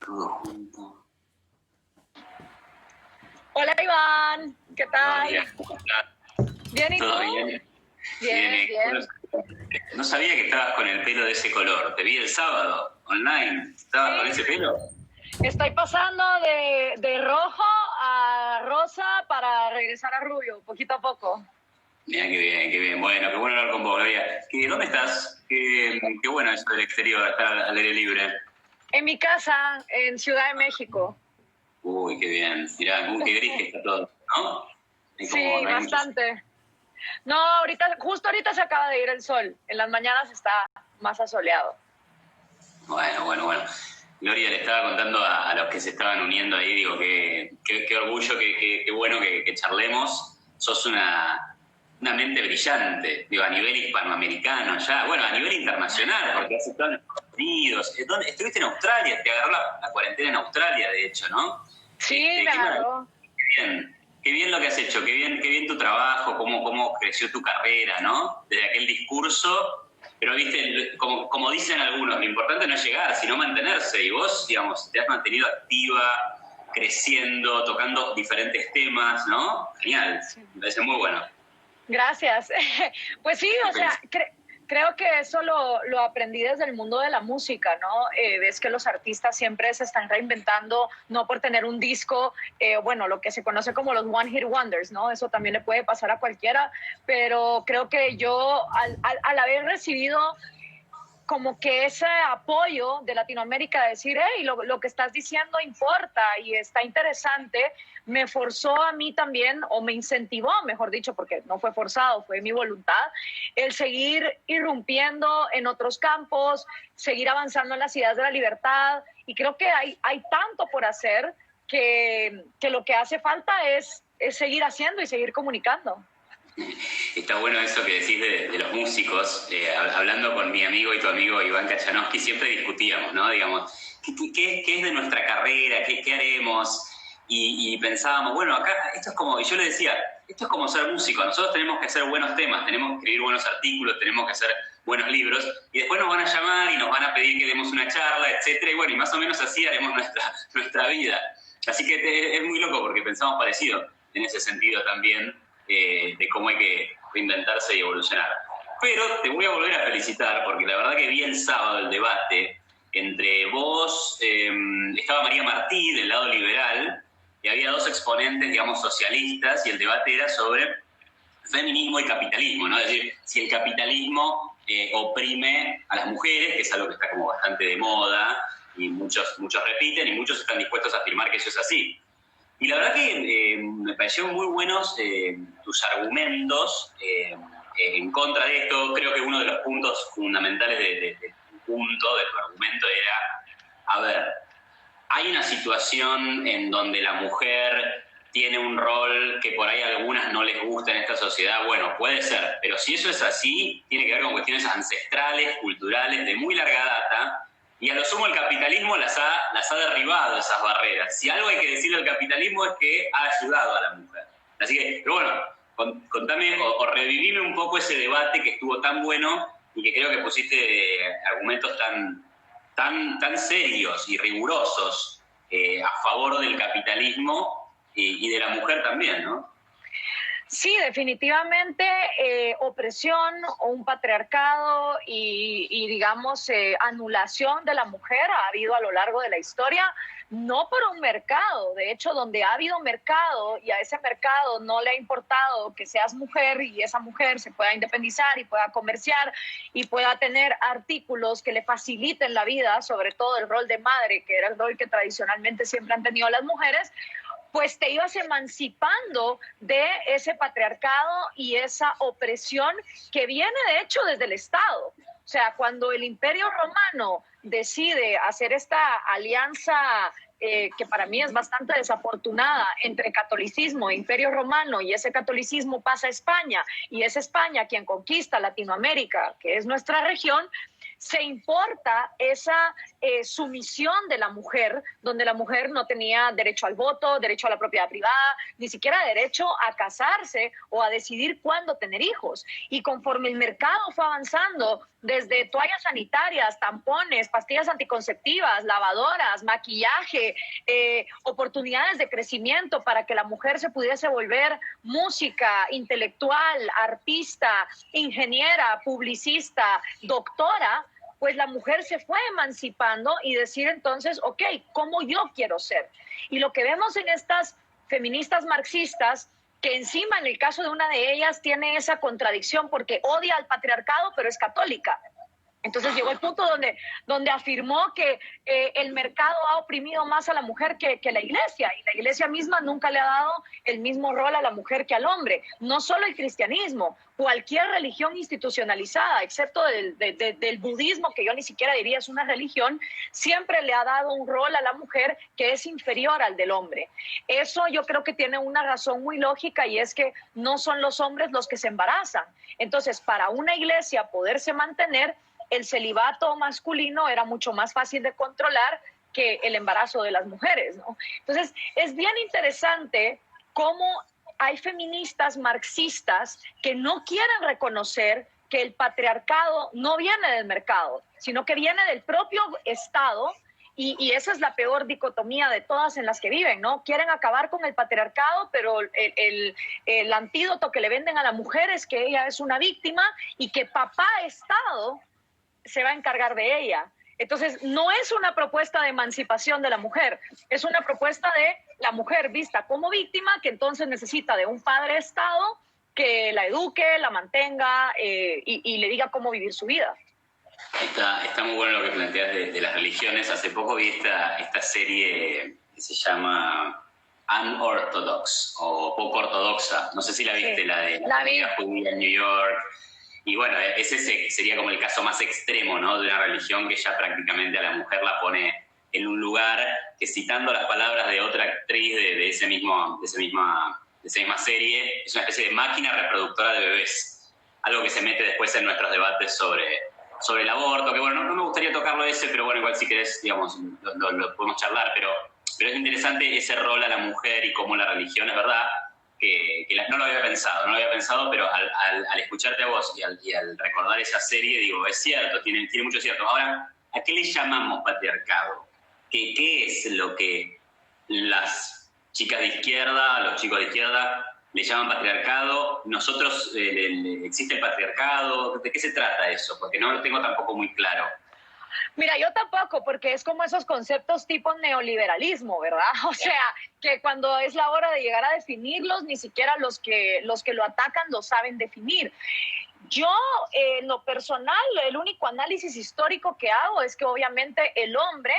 Todo junto. Hola Iván, ¿qué tal? Gloria, ¿cómo estás? Bien, ¿y tú? ¿Todo bien? Bien. No sabía que estabas con el pelo de ese color. Te vi el sábado, online. ¿Estabas con ese pelo? Estoy pasando de rojo a rosa para regresar a rubio, poquito a poco. Mira, qué bien, qué bien. Bueno, qué bueno hablar con vos, Gloria. ¿Dónde estás? Qué bueno eso del exterior, estar al aire libre. En mi casa, en Ciudad de México. Uy, qué bien. Mirá, qué gris que está todo, ¿no? Sí, No hay bastante. No, justo ahorita se acaba de ir el sol. En las mañanas está más asoleado. Bueno. Gloria, le estaba contando a los que se estaban uniendo ahí, digo, qué orgullo, qué bueno que charlemos. Sos una mente brillante, digo, a nivel hispanoamericano ya, bueno, a nivel internacional, porque has estado en Estados Unidos. Estuviste en Australia, te agarró la cuarentena en Australia, de hecho, ¿no? Sí, me agarró. Qué bien lo que has hecho, qué bien tu trabajo, cómo creció tu carrera, ¿no? Desde aquel discurso. Pero, viste, como dicen algunos, lo importante no es llegar, sino mantenerse. Y vos, digamos, te has mantenido activa, creciendo, tocando diferentes temas, ¿no? Genial, me parece muy bueno. Gracias. Pues sí, o sea, creo que eso lo aprendí desde el mundo de la música, ¿no? Ves que los artistas siempre se están reinventando, no por tener un disco, bueno, lo que se conoce como los One Hit Wonders, ¿no? Eso también le puede pasar a cualquiera, pero creo que yo, al haber recibido como que ese apoyo de Latinoamérica de decir, hey, lo que estás diciendo importa y está interesante, me forzó a mí también, o me incentivó, mejor dicho, porque no fue forzado, fue mi voluntad, el seguir irrumpiendo en otros campos, seguir avanzando en las ideas de la libertad, y creo que hay tanto por hacer que lo que hace falta es seguir haciendo y seguir comunicando. Está bueno eso que decís de los músicos. Hablando con mi amigo y tu amigo Iván Kachanowski, siempre discutíamos, ¿no? Digamos, ¿qué es de nuestra carrera? ¿Qué haremos? Y pensábamos, bueno, acá esto es como, y yo le decía, esto es como ser músico. Nosotros tenemos que hacer buenos temas, tenemos que escribir buenos artículos, tenemos que hacer buenos libros, y después nos van a llamar y nos van a pedir que demos una charla, etcétera, y bueno, y más o menos así haremos nuestra vida. Así que es muy loco porque pensamos parecido en ese sentido también. De cómo hay que reinventarse y evolucionar. Pero te voy a volver a felicitar porque la verdad que vi el sábado el debate entre vos, estaba María Martí del lado liberal y había dos exponentes, digamos, socialistas, y el debate era sobre feminismo y capitalismo, ¿no? Es decir, si el capitalismo oprime a las mujeres, que es algo que está como bastante de moda y muchos repiten y muchos están dispuestos a afirmar que eso es así. Y la verdad que me parecieron muy buenos tus argumentos en contra de esto. Creo que uno de los puntos fundamentales de tu argumento era, a ver, hay una situación en donde la mujer tiene un rol que por ahí a algunas no les gusta en esta sociedad. Bueno, puede ser, pero si eso es así, tiene que ver con cuestiones ancestrales, culturales, de muy larga data. Y a lo sumo el capitalismo las ha derribado esas barreras. Si algo hay que decirle al capitalismo es que ha ayudado a la mujer. Así que, pero bueno, contame o revivime un poco ese debate que estuvo tan bueno y que creo que pusiste argumentos tan serios y rigurosos a favor del capitalismo y de la mujer también, ¿no? Sí, definitivamente opresión o un patriarcado y digamos, anulación de la mujer ha habido a lo largo de la historia, no por un mercado. De hecho, donde ha habido mercado y a ese mercado no le ha importado que seas mujer y esa mujer se pueda independizar y pueda comerciar y pueda tener artículos que le faciliten la vida, sobre todo el rol de madre, que era el rol que tradicionalmente siempre han tenido las mujeres, pues te ibas emancipando de ese patriarcado y esa opresión que viene de hecho desde el Estado. O sea, cuando el Imperio Romano decide hacer esta alianza que para mí es bastante desafortunada entre catolicismo e Imperio Romano, y ese catolicismo pasa a España, y es España quien conquista Latinoamérica, que es nuestra región, se importa esa sumisión de la mujer, donde la mujer no tenía derecho al voto, derecho a la propiedad privada, ni siquiera derecho a casarse o a decidir cuándo tener hijos. Y conforme el mercado fue avanzando desde toallas sanitarias, tampones, pastillas anticonceptivas, lavadoras, maquillaje, oportunidades de crecimiento para que la mujer se pudiese volver música, intelectual, artista, ingeniera, publicista, doctora, pues la mujer se fue emancipando y decir entonces, ok, ¿cómo yo quiero ser? Y lo que vemos en estas feministas marxistas, que encima en el caso de una de ellas tiene esa contradicción porque odia al patriarcado, pero es católica. Entonces llegó el punto donde afirmó que el mercado ha oprimido más a la mujer que la iglesia, y la iglesia misma nunca le ha dado el mismo rol a la mujer que al hombre. No solo el cristianismo, cualquier religión institucionalizada, excepto del budismo, que yo ni siquiera diría es una religión, siempre le ha dado un rol a la mujer que es inferior al del hombre. Eso yo creo que tiene una razón muy lógica, y es que no son los hombres los que se embarazan. Entonces, para una iglesia poderse mantener, el celibato masculino era mucho más fácil de controlar que el embarazo de las mujeres, ¿no? Entonces, es bien interesante cómo hay feministas marxistas que no quieren reconocer que el patriarcado no viene del mercado, sino que viene del propio Estado, y esa es la peor dicotomía de todas en las que viven, ¿no? Quieren acabar con el patriarcado, pero el antídoto que le venden a la mujer es que ella es una víctima y que papá Estado se va a encargar de ella. Entonces, no es una propuesta de emancipación de la mujer, es una propuesta de la mujer vista como víctima, que entonces necesita de un padre Estado que la eduque, la mantenga y le diga cómo vivir su vida. Está muy bueno lo que planteas de las religiones. Hace poco vi esta serie que se llama Unorthodox, o poco ortodoxa. No sé si la viste, sí, la de la comunidad judía en New York. Y bueno, ese sería como el caso más extremo, ¿no? De una religión que ya prácticamente a la mujer la pone en un lugar que, citando las palabras de otra actriz de esa misma serie, es una especie de máquina reproductora de bebés. Algo que se mete después en nuestros debates sobre el aborto, que bueno, no me gustaría tocarlo ese, pero bueno, igual si querés, digamos, lo podemos charlar, pero es interesante ese rol a la mujer y cómo la religión, es verdad, no lo había pensado, pero al escucharte a vos y al recordar esa serie, digo, es cierto, tiene mucho cierto. Ahora, ¿a qué le llamamos patriarcado? ¿Qué es lo que las chicas de izquierda, los chicos de izquierda le llaman patriarcado? ¿Nosotros existe el patriarcado? ¿De qué se trata eso? Porque no lo tengo tampoco muy claro. Mira, yo tampoco, porque es como esos conceptos tipo neoliberalismo, ¿verdad? O sea, que cuando es la hora de llegar a definirlos, ni siquiera los que lo atacan lo saben definir. Yo, en lo personal, el único análisis histórico que hago es que obviamente el hombre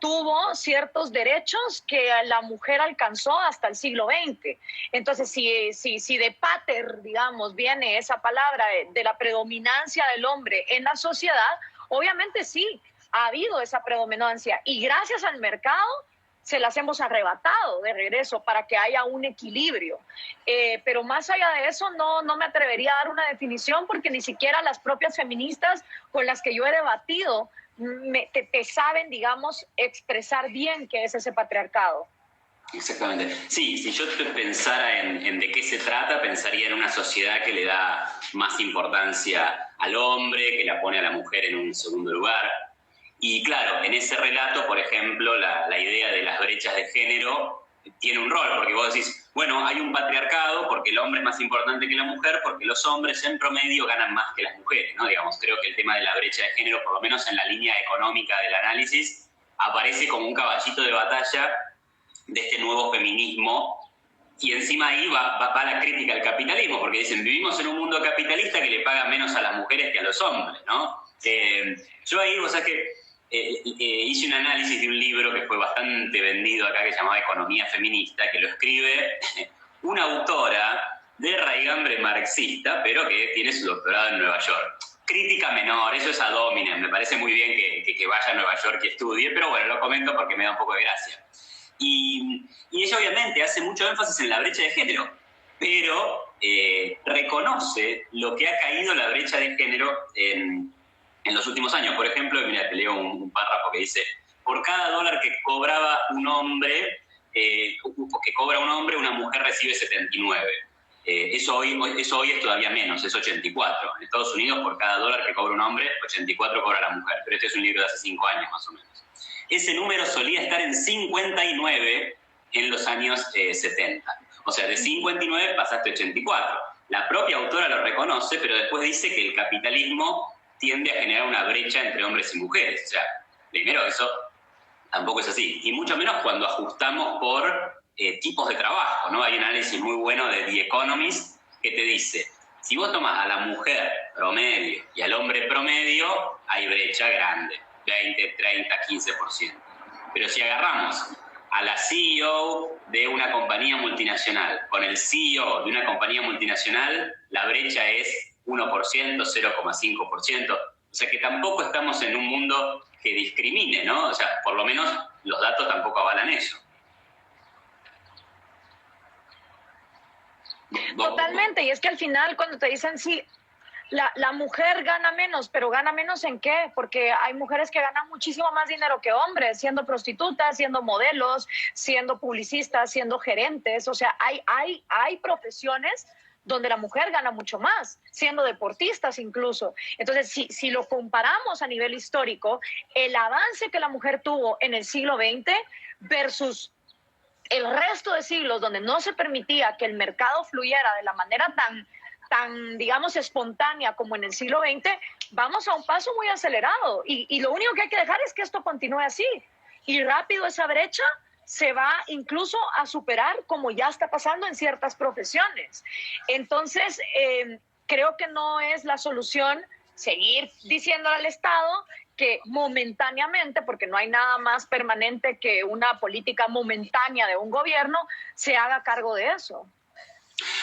tuvo ciertos derechos que la mujer alcanzó hasta el siglo XX. Entonces, si de pater, digamos, viene esa palabra de la predominancia del hombre en la sociedad, obviamente sí, ha habido esa predominancia, y gracias al mercado se las hemos arrebatado de regreso para que haya un equilibrio. Pero más allá de eso, no me atrevería a dar una definición, porque ni siquiera las propias feministas con las que yo he debatido te saben, digamos, expresar bien qué es ese patriarcado. Exactamente. Sí, si yo pensara en de qué se trata, pensaría en una sociedad que le da más importancia al hombre, que la pone a la mujer en un segundo lugar. Y claro, en ese relato, por ejemplo, la idea de las brechas de género tiene un rol, porque vos decís, bueno, hay un patriarcado porque el hombre es más importante que la mujer, porque los hombres en promedio ganan más que las mujeres, ¿no? Digamos, creo que el tema de la brecha de género, por lo menos en la línea económica del análisis, aparece como un caballito de batalla de este nuevo feminismo, y encima ahí va la crítica al capitalismo, porque dicen, vivimos en un mundo capitalista que le paga menos a las mujeres que a los hombres, ¿no? Yo ahí, vos sabés que hice un análisis de un libro que fue bastante vendido acá, que se llamaba Economía Feminista, que lo escribe una autora de raigambre marxista, pero que tiene su doctorado en Nueva York. Crítica menor, eso es ad hominem, me parece muy bien que vaya a Nueva York y estudie, pero bueno, lo comento porque me da un poco de gracia. Y ella obviamente hace mucho énfasis en la brecha de género, pero reconoce lo que ha caído la brecha de género en los últimos años. Por ejemplo, mira, te leo un párrafo que dice: por cada dólar que cobraba un hombre, una mujer recibe 79. Eso hoy es todavía menos, es 84. En Estados Unidos, por cada dólar que cobra un hombre, 84 cobra la mujer. Pero este es un libro de hace 5 años, más o menos. Ese número solía estar en 59 en los años 70. O sea, de 59 pasaste a 84. La propia autora lo reconoce, pero después dice que el capitalismo tiende a generar una brecha entre hombres y mujeres. O sea, primero eso tampoco es así. Y mucho menos cuando ajustamos por tipos de trabajo, ¿no? Hay un análisis muy bueno de The Economist que te dice, si vos tomás a la mujer promedio y al hombre promedio, hay brecha grande, 20, 30, 15%. Pero si agarramos a la CEO de una compañía multinacional con el CEO de una compañía multinacional, la brecha es 1%, 0,5%. O sea que tampoco estamos en un mundo que discrimine, ¿no? O sea, por lo menos los datos tampoco avalan eso. Totalmente, y es que al final cuando te dicen sí, la mujer gana menos, pero ¿gana menos en qué? Porque hay mujeres que ganan muchísimo más dinero que hombres, siendo prostitutas, siendo modelos, siendo publicistas, siendo gerentes. O sea, hay profesiones donde la mujer gana mucho más, siendo deportistas incluso. Entonces, si lo comparamos a nivel histórico, el avance que la mujer tuvo en el siglo XX versus el resto de siglos donde no se permitía que el mercado fluyera de la manera tan, digamos, espontánea como en el siglo XX, vamos a un paso muy acelerado. Y lo único que hay que dejar es que esto continúe así. Y rápido esa brecha se va incluso a superar como ya está pasando en ciertas profesiones. Entonces, creo que no es la solución seguir diciéndole al Estado que momentáneamente, porque no hay nada más permanente que una política momentánea de un gobierno, se haga cargo de eso.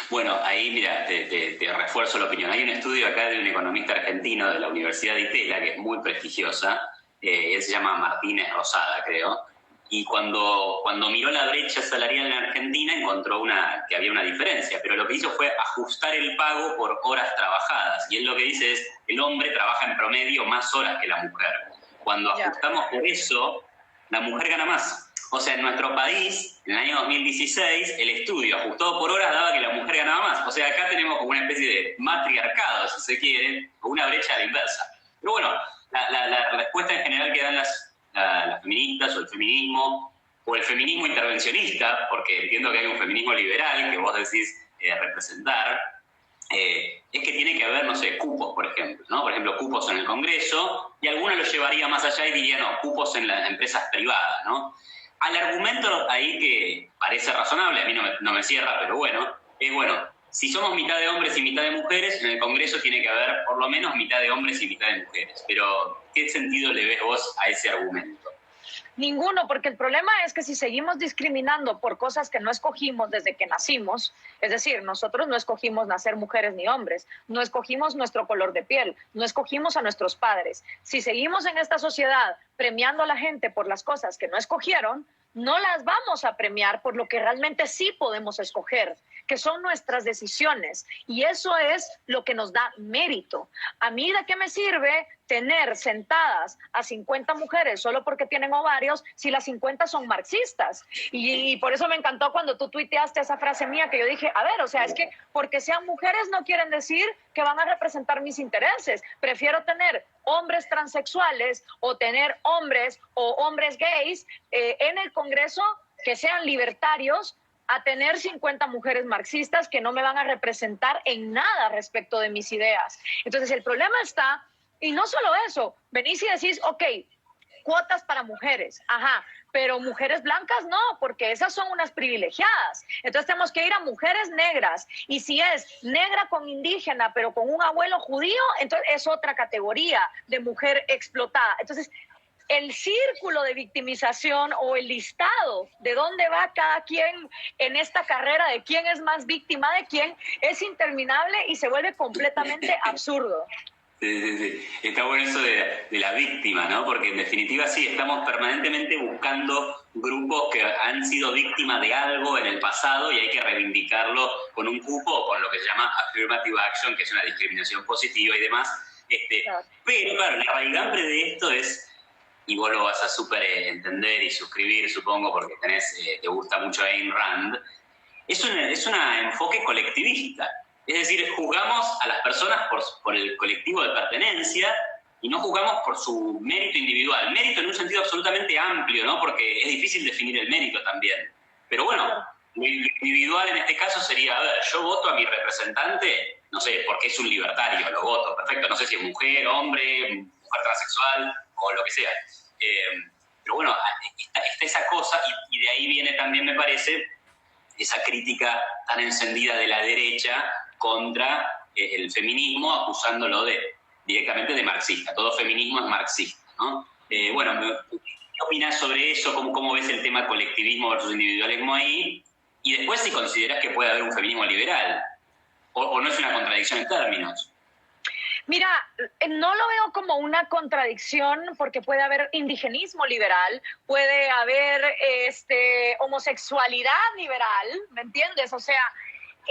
Bueno, ahí mira, te refuerzo la opinión. Hay un estudio acá de un economista argentino de la Universidad de Itela, que es muy prestigiosa, él se llama Martínez Rosada, creo, y cuando miró la brecha salarial en Argentina encontró que había una diferencia, pero lo que hizo fue ajustar el pago por horas trabajadas, y él lo que dice es, el hombre trabaja en promedio más horas que la mujer. Cuando ajustamos por eso, la mujer gana más. O sea, en nuestro país, en el año 2016, el estudio ajustado por horas daba que la mujer ganaba más. O sea, acá tenemos como una especie de matriarcado, si se quiere, o una brecha a la inversa. Pero bueno, la respuesta en general que dan las feministas o el feminismo intervencionista, porque entiendo que hay un feminismo liberal que vos decís representar, es que tiene que haber, no sé, cupos, por ejemplo, ¿no? Por ejemplo, cupos en el Congreso, y alguno lo llevaría más allá y diría, no, cupos en las empresas privadas, ¿no? Al argumento ahí que parece razonable, a mí no me cierra, pero bueno, es bueno, si somos mitad de hombres y mitad de mujeres, en el Congreso tiene que haber por lo menos mitad de hombres y mitad de mujeres. Pero, ¿qué sentido le ves vos a ese argumento? Ninguno, porque el problema es que si seguimos discriminando por cosas que no escogimos desde que nacimos, es decir, nosotros no escogimos nacer mujeres ni hombres, no escogimos nuestro color de piel, no escogimos a nuestros padres. Si seguimos en esta sociedad premiando a la gente por las cosas que no escogieron, no las vamos a premiar por lo que realmente sí podemos escoger, que son nuestras decisiones. Y eso es lo que nos da mérito. A mí, ¿de qué me sirve tener sentadas a 50 mujeres solo porque tienen ovarios si las 50 son marxistas? Y por eso me encantó cuando tú tuiteaste esa frase mía que yo dije, a ver, o sea, es que porque sean mujeres no quieren decir que van a representar mis intereses. Prefiero tener hombres transexuales o tener hombres o hombres gays en el Congreso que sean libertarios a tener 50 mujeres marxistas que no me van a representar en nada respecto de mis ideas. Entonces el problema está, y no solo eso, venís y decís, ok, cuotas para mujeres, ajá, pero mujeres blancas no, porque esas son unas privilegiadas. Entonces tenemos que ir a mujeres negras, y si es negra con indígena, pero con un abuelo judío, entonces es otra categoría de mujer explotada. Entonces, el círculo de victimización o el listado de dónde va cada quien en esta carrera, de quién es más víctima de quién, es interminable y se vuelve completamente absurdo. Sí. Está bueno eso de la víctima, ¿no? Porque en definitiva sí, estamos permanentemente buscando grupos que han sido víctimas de algo en el pasado y hay que reivindicarlo con un cupo o con lo que se llama affirmative action, que es una discriminación positiva y demás. Claro. Pero claro, la raigambre de esto es, y vos lo vas a súper entender y suscribir, supongo, porque te gusta mucho Ayn Rand, es un enfoque colectivista. Es decir, juzgamos a las personas por el colectivo de pertenencia y no juzgamos por su mérito individual. Mérito en un sentido absolutamente amplio, ¿no? Porque es difícil definir el mérito también. Pero bueno, lo individual en este caso sería, a ver, yo voto a mi representante, no sé, porque es un libertario, lo voto, perfecto, no sé si es mujer, hombre, mujer transexual o lo que sea. Pero bueno, está esa cosa y de ahí viene también, me parece, esa crítica tan encendida de la derecha contra el feminismo, acusándolo directamente de marxista. Todo feminismo es marxista, ¿no? Bueno, ¿qué opinas sobre eso? ¿Cómo ves el tema colectivismo versus individualismo ahí? Y después si consideras que puede haber un feminismo liberal, o no es una contradicción en términos. Mira, no lo veo como una contradicción porque puede haber indigenismo liberal, puede haber homosexualidad liberal, ¿me entiendes? O sea,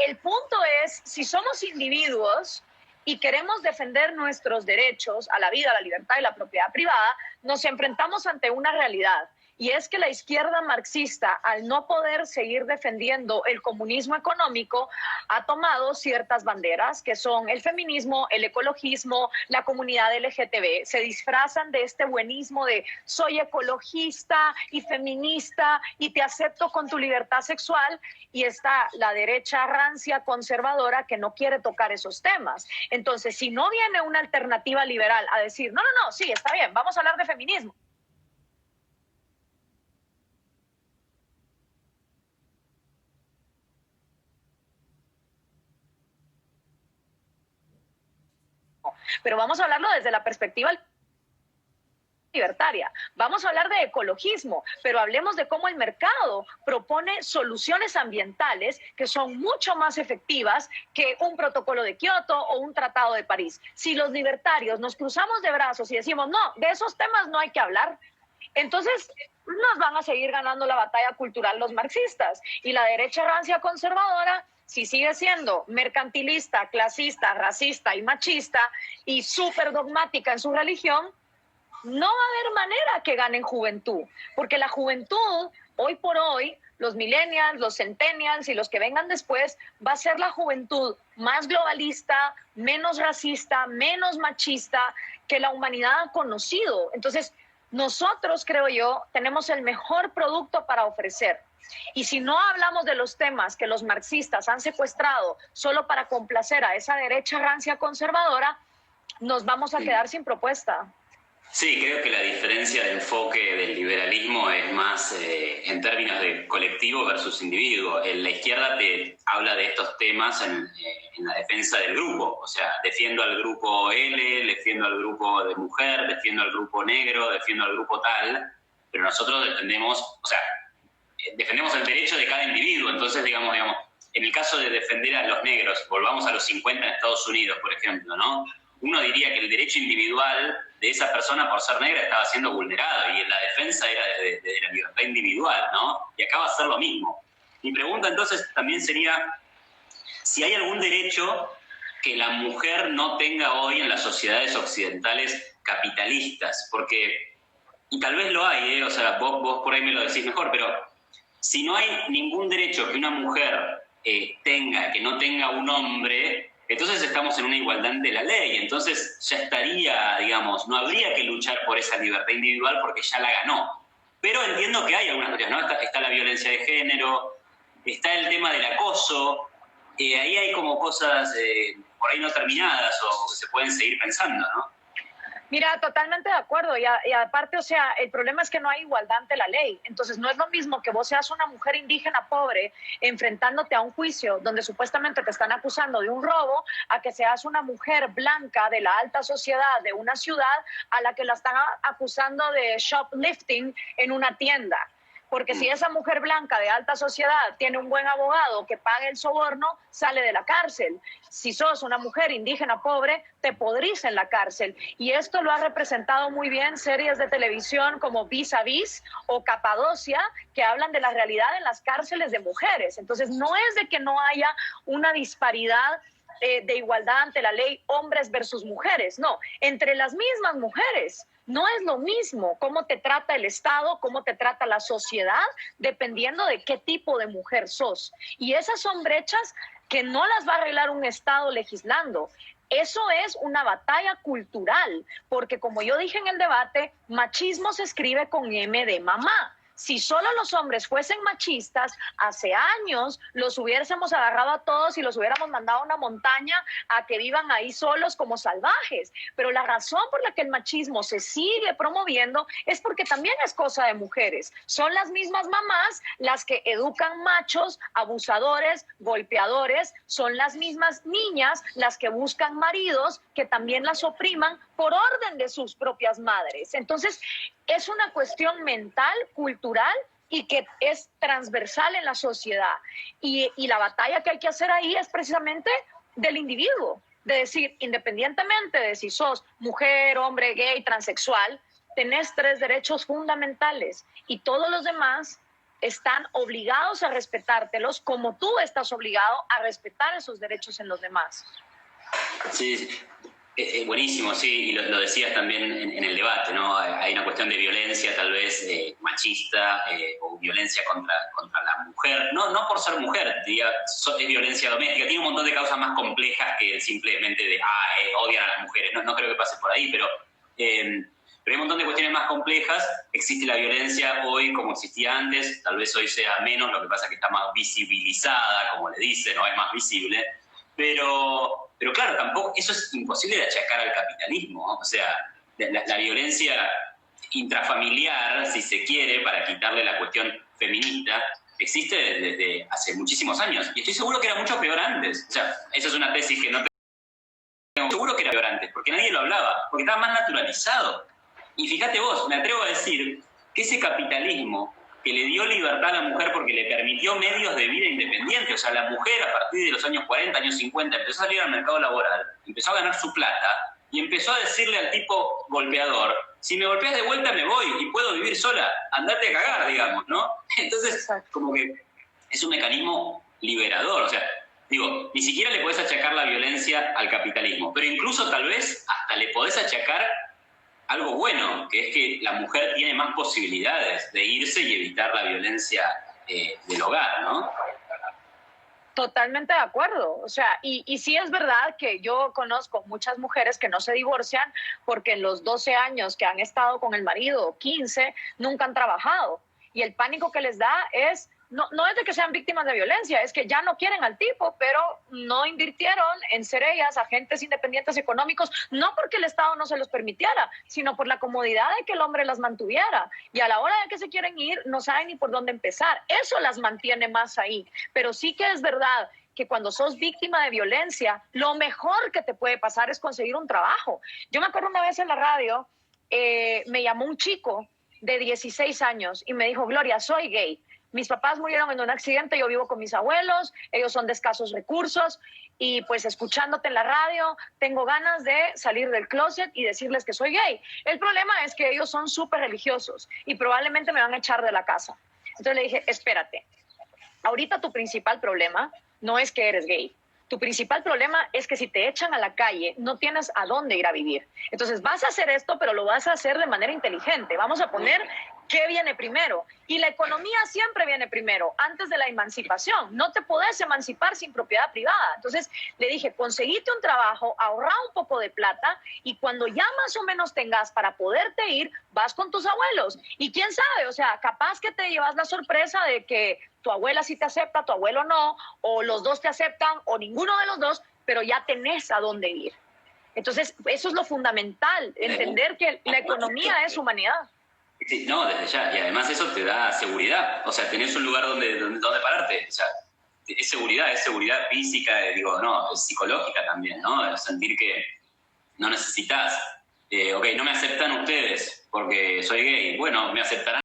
el punto es, si somos individuos y queremos defender nuestros derechos a la vida, a la libertad y la propiedad privada, nos enfrentamos ante una realidad. Y es que la izquierda marxista, al no poder seguir defendiendo el comunismo económico, ha tomado ciertas banderas que son el feminismo, el ecologismo, la comunidad LGTB. Se disfrazan de este buenismo de soy ecologista y feminista y te acepto con tu libertad sexual. Y está la derecha rancia conservadora que no quiere tocar esos temas. Entonces, si no viene una alternativa liberal a decir, no, sí, está bien, vamos a hablar de feminismo. Pero vamos a hablarlo desde la perspectiva libertaria. Vamos a hablar de ecologismo, pero hablemos de cómo el mercado propone soluciones ambientales que son mucho más efectivas que un protocolo de Kioto o un tratado de París. Si los libertarios nos cruzamos de brazos y decimos, no, de esos temas no hay que hablar, entonces nos van a seguir ganando la batalla cultural los marxistas. Y la derecha rancia conservadora, si sigue siendo mercantilista, clasista, racista y machista y súper dogmática en su religión, no va a haber manera que ganen juventud, porque la juventud, hoy por hoy, los millennials, los centennials y los que vengan después, va a ser la juventud más globalista, menos racista, menos machista que la humanidad ha conocido. Entonces, nosotros, creo yo, tenemos el mejor producto para ofrecer. Y si no hablamos de los temas que los marxistas han secuestrado solo para complacer a esa derecha rancia conservadora, nos vamos a quedar sin propuesta. Sí, creo que la diferencia de enfoque del liberalismo es más en términos de colectivo versus individuo. La izquierda te habla de estos temas en la defensa del grupo. O sea, defiendo al grupo L, defiendo al grupo de mujer, defiendo al grupo negro, defiendo al grupo tal, pero nosotros defendemos el derecho de cada individuo. Entonces, digamos, en el caso de defender a los negros, volvamos a los 50 en Estados Unidos, por ejemplo, ¿no? Uno diría que el derecho individual de esa persona por ser negra estaba siendo vulnerado y en la defensa era de la libertad individual, ¿no? Y acá va a ser lo mismo. Mi pregunta entonces también sería si hay algún derecho que la mujer no tenga hoy en las sociedades occidentales capitalistas, porque, y tal vez lo hay, o sea, vos por ahí me lo decís mejor, pero si no hay ningún derecho que una mujer tenga, que no tenga un hombre, entonces estamos en una igualdad de la ley, entonces ya estaría, digamos, no habría que luchar por esa libertad individual porque ya la ganó. Pero entiendo que hay algunas cosas, ¿no? Está la violencia de género, está el tema del acoso, ahí hay como cosas por ahí no terminadas o que se pueden seguir pensando, ¿no? Mira, totalmente de acuerdo. Y aparte, o sea, el problema es que no hay igualdad ante la ley. Entonces, no es lo mismo que vos seas una mujer indígena pobre enfrentándote a un juicio donde supuestamente te están acusando de un robo, a que seas una mujer blanca de la alta sociedad de una ciudad a la que la están acusando de shoplifting en una tienda. Porque si esa mujer blanca de alta sociedad tiene un buen abogado que pague el soborno, sale de la cárcel. Si sos una mujer indígena pobre, te podrís en la cárcel. Y esto lo ha representado muy bien series de televisión como Vis a Vis o Capadocia, que hablan de la realidad en las cárceles de mujeres. Entonces, no es de que no haya una disparidad de igualdad ante la ley, hombres versus mujeres, no, entre las mismas mujeres No es lo mismo cómo te trata el Estado, cómo te trata la sociedad, dependiendo de qué tipo de mujer sos. Y esas son brechas que no las va a arreglar un Estado legislando. Eso es una batalla cultural, porque como yo dije en el debate, machismo se escribe con M de mamá. Si solo los hombres fuesen machistas, hace años los hubiésemos agarrado a todos y los hubiéramos mandado a una montaña a que vivan ahí solos como salvajes. Pero la razón por la que el machismo se sigue promoviendo es porque también es cosa de mujeres. Son las mismas mamás las que educan machos, abusadores, golpeadores. Son las mismas niñas las que buscan maridos que también las opriman por orden de sus propias madres. Entonces, es una cuestión mental, cultural y que es transversal en la sociedad. Y la batalla que hay que hacer ahí es precisamente del individuo, de decir, independientemente de si sos mujer, hombre, gay, transexual, tenés 3 derechos fundamentales y todos los demás están obligados a respetártelos como tú estás obligado a respetar esos derechos en los demás. Sí, buenísimo, sí, y lo decías también en el debate, ¿no? Hay una cuestión de violencia tal vez machista o violencia contra la mujer, no por ser mujer, diría, es violencia doméstica, tiene un montón de causas más complejas que simplemente de, odian a las mujeres, no creo que pase por ahí, pero hay un montón de cuestiones más complejas. Existe la violencia hoy como existía antes, tal vez hoy sea menos, lo que pasa es que está más visibilizada, como le dicen, o es más visible. Pero claro, tampoco, eso es imposible de achacar al capitalismo, ¿no? O sea, la violencia intrafamiliar, si se quiere, para quitarle la cuestión feminista, existe desde hace muchísimos años. Y estoy seguro que era mucho peor antes. O sea, esa es una tesis que no tengo. Seguro que era peor antes, porque nadie lo hablaba, porque estaba más naturalizado. Y fíjate vos, me atrevo a decir que ese capitalismo que le dio libertad a la mujer porque le permitió medios de vida independientes. O sea, la mujer a partir de los años 40, años 50, empezó a salir al mercado laboral, empezó a ganar su plata y empezó a decirle al tipo golpeador, si me golpeas de vuelta me voy y puedo vivir sola, andate a cagar, digamos, ¿no? Entonces, como que es un mecanismo liberador. O sea, digo, ni siquiera le podés achacar la violencia al capitalismo, pero incluso tal vez hasta le podés achacar algo bueno, que es que la mujer tiene más posibilidades de irse y evitar la violencia del hogar, ¿no? Totalmente de acuerdo. O sea, y sí es verdad que yo conozco muchas mujeres que no se divorcian porque en los 12 años que han estado con el marido, 15, nunca han trabajado. Y el pánico que les da es, no es de que sean víctimas de violencia, es que ya no quieren al tipo, pero no invirtieron en ser ellas agentes independientes económicos, no porque el Estado no se los permitiera, sino por la comodidad de que el hombre las mantuviera. Y a la hora de que se quieren ir, no saben ni por dónde empezar. Eso las mantiene más ahí. Pero sí que es verdad que cuando sos víctima de violencia, lo mejor que te puede pasar es conseguir un trabajo. Yo me acuerdo una vez en la radio, me llamó un chico de 16 años y me dijo, Gloria, soy gay. Mis papás murieron en un accidente, yo vivo con mis abuelos, ellos son de escasos recursos y pues escuchándote en la radio tengo ganas de salir del closet y decirles que soy gay. El problema es que ellos son súper religiosos y probablemente me van a echar de la casa. Entonces le dije, espérate, ahorita tu principal problema no es que eres gay. Tu principal problema es que si te echan a la calle, no tienes a dónde ir a vivir. Entonces vas a hacer esto, pero lo vas a hacer de manera inteligente. Vamos a poner qué viene primero. Y la economía siempre viene primero, antes de la emancipación. No te podés emancipar sin propiedad privada. Entonces le dije, conseguite un trabajo, ahorra un poco de plata y cuando ya más o menos tengas para poderte ir, vas con tus abuelos. Y quién sabe, o sea, capaz que te llevas la sorpresa de que tu abuela sí te acepta, tu abuelo no, o los dos te aceptan, o ninguno de los dos, pero ya tenés a dónde ir. Entonces, eso es lo fundamental, entender que la economía es humanidad. Sí, no, desde ya. Y además eso te da seguridad. O sea, tenés un lugar donde pararte. O sea, es seguridad física, digo, no, es psicológica también, ¿no? Sentir que no necesitas. Ok, no me aceptan ustedes porque soy gay. Bueno, me aceptarán.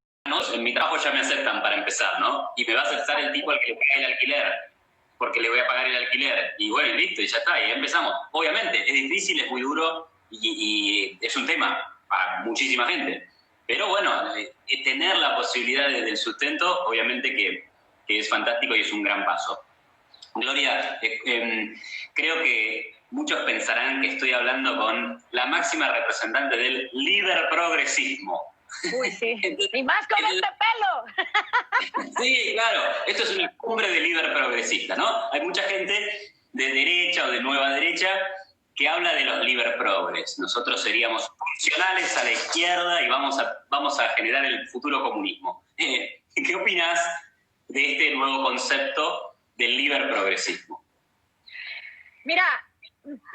En mi trabajo ya me aceptan para empezar, ¿no? Y me va a aceptar el tipo al que le paga el alquiler, porque le voy a pagar el alquiler. Y bueno, y listo, y ya está, y empezamos. Obviamente, es difícil, es muy duro y es un tema para muchísima gente. Pero bueno, tener la posibilidad del sustento, obviamente que es fantástico y es un gran paso. Gloria, creo que muchos pensarán que estoy hablando con la máxima representante del liberprogresismo. Uy, sí. Y más con este pelo. Sí, claro. Esto es una cumbre de liberprogresistas, ¿no? Hay mucha gente de derecha o de nueva derecha que habla de los liberprogres. Nosotros seríamos funcionales a la izquierda y vamos a generar el futuro comunismo. ¿Qué opinas de este nuevo concepto del liberprogresismo? Mira,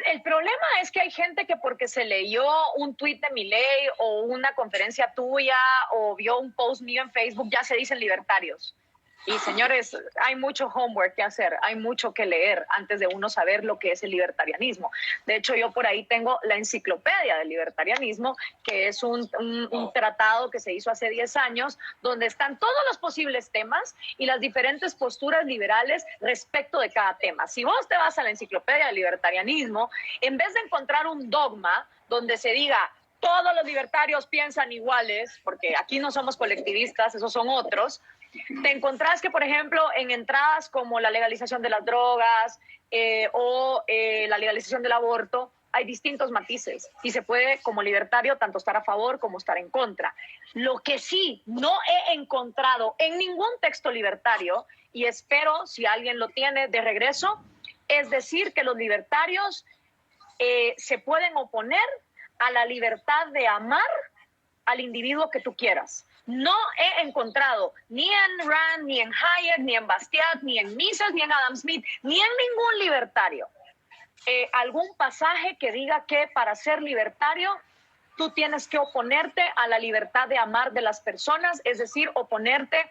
el problema es que hay gente que porque se leyó un tuit de Milei o una conferencia tuya o vio un post mío en Facebook ya se dicen libertarios. Y señores, hay mucho homework que hacer, hay mucho que leer antes de uno saber lo que es el libertarianismo. De hecho, yo por ahí tengo la enciclopedia del libertarianismo, que es un tratado que se hizo hace 10 años, donde están todos los posibles temas y las diferentes posturas liberales respecto de cada tema. Si vos te vas a la enciclopedia del libertarianismo, en vez de encontrar un dogma donde se diga todos los libertarios piensan iguales, porque aquí no somos colectivistas, esos son otros, te encontrás que, por ejemplo, en entradas como la legalización de las drogas o la legalización del aborto, hay distintos matices y se puede, como libertario, tanto estar a favor como estar en contra. Lo que sí no he encontrado en ningún texto libertario, y espero, si alguien lo tiene de regreso, es decir que los libertarios se pueden oponer a la libertad de amar al individuo que tú quieras. No he encontrado ni en Rand, ni en Hayek, ni en Bastiat, ni en Mises, ni en Adam Smith, ni en ningún libertario algún pasaje que diga que para ser libertario tú tienes que oponerte a la libertad de amar de las personas, es decir, oponerte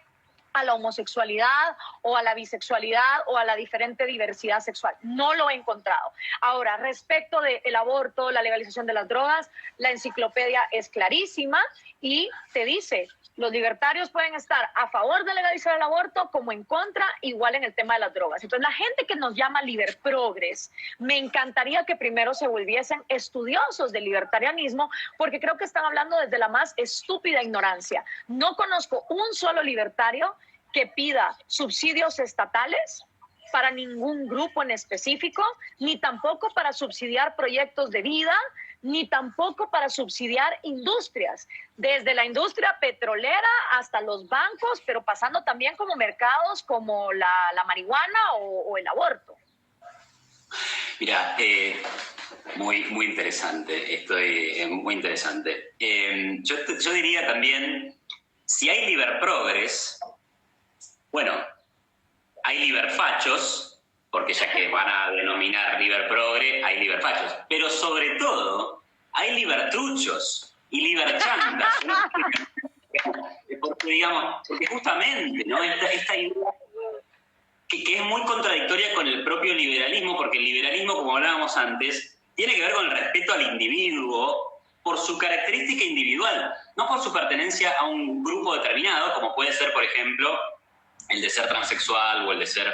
a la homosexualidad o a la bisexualidad o a la diferente diversidad sexual. No lo he encontrado. Ahora, respecto del aborto, la legalización de las drogas, la enciclopedia es clarísima y te dice, los libertarios pueden estar a favor de legalizar el aborto como en contra, igual en el tema de las drogas. Entonces, la gente que nos llama liberprogres, me encantaría que primero se volviesen estudiosos del libertarianismo, porque creo que están hablando desde la más estúpida ignorancia. No conozco un solo libertario que pida subsidios estatales para ningún grupo en específico, ni tampoco para subsidiar proyectos de vida, ni tampoco para subsidiar industrias, desde la industria petrolera hasta los bancos, pero pasando también como mercados como la marihuana o el aborto. Mira, muy interesante, muy interesante. Yo diría también, si hay liberprogres, bueno, hay liberfachos, porque ya que van a denominar liberprogre, hay liberfachos, pero sobre todo hay libertruchos y liberchantas, porque justamente, ¿no? Esta idea que es muy contradictoria con el propio liberalismo, porque el liberalismo, como hablábamos antes, tiene que ver con el respeto al individuo por su característica individual, no por su pertenencia a un grupo determinado, como puede ser, por ejemplo, el de ser transexual o el de ser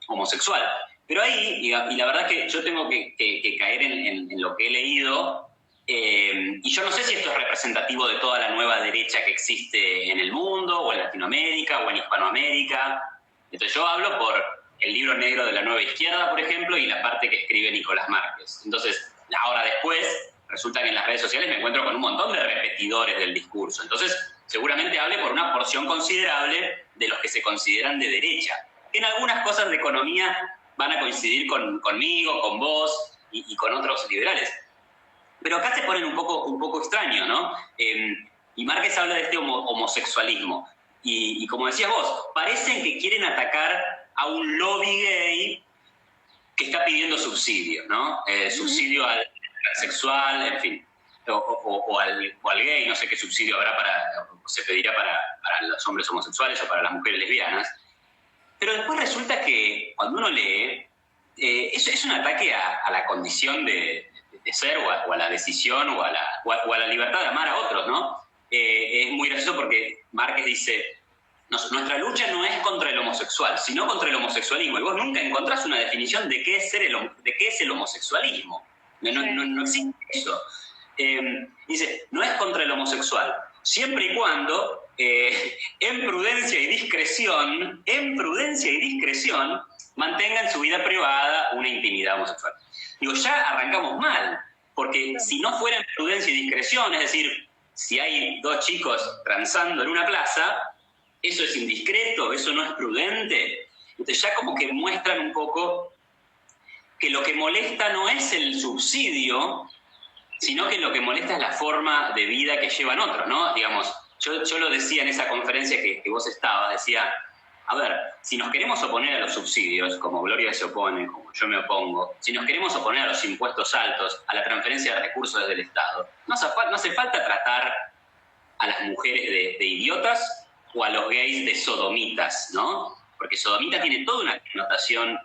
homosexual. Pero ahí, y la verdad que yo tengo que caer en lo que he leído, y yo no sé si esto es representativo de toda la nueva derecha que existe en el mundo, o en Latinoamérica, o en Hispanoamérica. Entonces yo hablo por el libro negro de la nueva izquierda, por ejemplo, y la parte que escribe Nicolás Márquez. Entonces, ahora después, resulta que en las redes sociales me encuentro con un montón de repetidores del discurso. Entonces, seguramente hable por una porción considerable de los que se consideran de derecha, que en algunas cosas de economía van a coincidir conmigo, con vos y con otros liberales. Pero acá se ponen un poco extraño, ¿no? Y Márquez habla de este homosexualismo. Y como decías vos, parecen que quieren atacar a un lobby gay que está pidiendo subsidios, ¿no? Subsidio al transexual, en fin. O al gay, no sé qué subsidio habrá se pedirá para los hombres homosexuales o para las mujeres lesbianas. Pero después resulta que cuando uno lee, es un ataque a la condición de ser o a la decisión o a la libertad de amar a otros, ¿no? Es muy gracioso porque Márquez dice, nuestra lucha no es contra el homosexual, sino contra el homosexualismo. Y vos nunca encontrás una definición de qué es el homosexualismo. No existe eso. Dice, no es contra el homosexual, siempre y cuando en prudencia y discreción mantenga en su vida privada una intimidad homosexual. Digo, ya arrancamos mal, porque si no fuera en prudencia y discreción, es decir, si hay dos chicos transando en una plaza, eso es indiscreto, eso no es prudente. Entonces ya como que muestran un poco que lo que molesta no es el subsidio, sino que lo que molesta es la forma de vida que llevan otros, ¿no? Digamos, yo lo decía en esa conferencia que vos estabas, decía, a ver, si nos queremos oponer a los subsidios, como Gloria se opone, como yo me opongo, si nos queremos oponer a los impuestos altos, a la transferencia de recursos desde el Estado, no hace falta tratar a las mujeres de idiotas o a los gays de sodomitas, ¿no? Porque sodomita tiene toda una connotación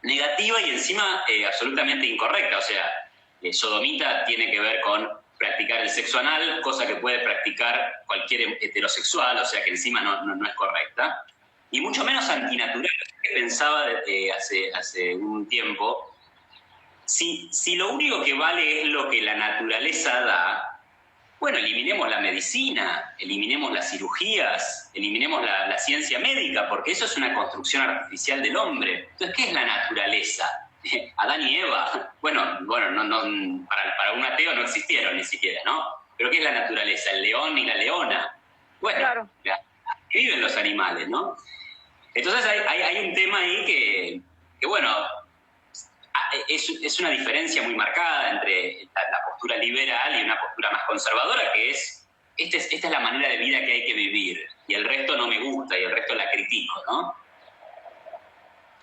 negativa y encima absolutamente incorrecta. O sea, sodomita tiene que ver con practicar el sexo anal, cosa que puede practicar cualquier heterosexual, o sea que encima no es correcta. Y mucho menos antinatural, que pensaba hace un tiempo. Si lo único que vale es lo que la naturaleza da, bueno, eliminemos la medicina, eliminemos las cirugías, eliminemos la ciencia médica, porque eso es una construcción artificial del hombre. Entonces, ¿qué es la naturaleza? Adán y Eva. Bueno, para un ateo no existieron ni siquiera, ¿no? Pero ¿qué es la naturaleza? El león y la leona. Bueno, claro. Viven los animales, ¿no? Entonces hay un tema ahí que bueno, es una diferencia muy marcada entre la postura liberal y una postura más conservadora, que es, esta es la manera de vida que hay que vivir, y el resto no me gusta, y el resto la critico, ¿no?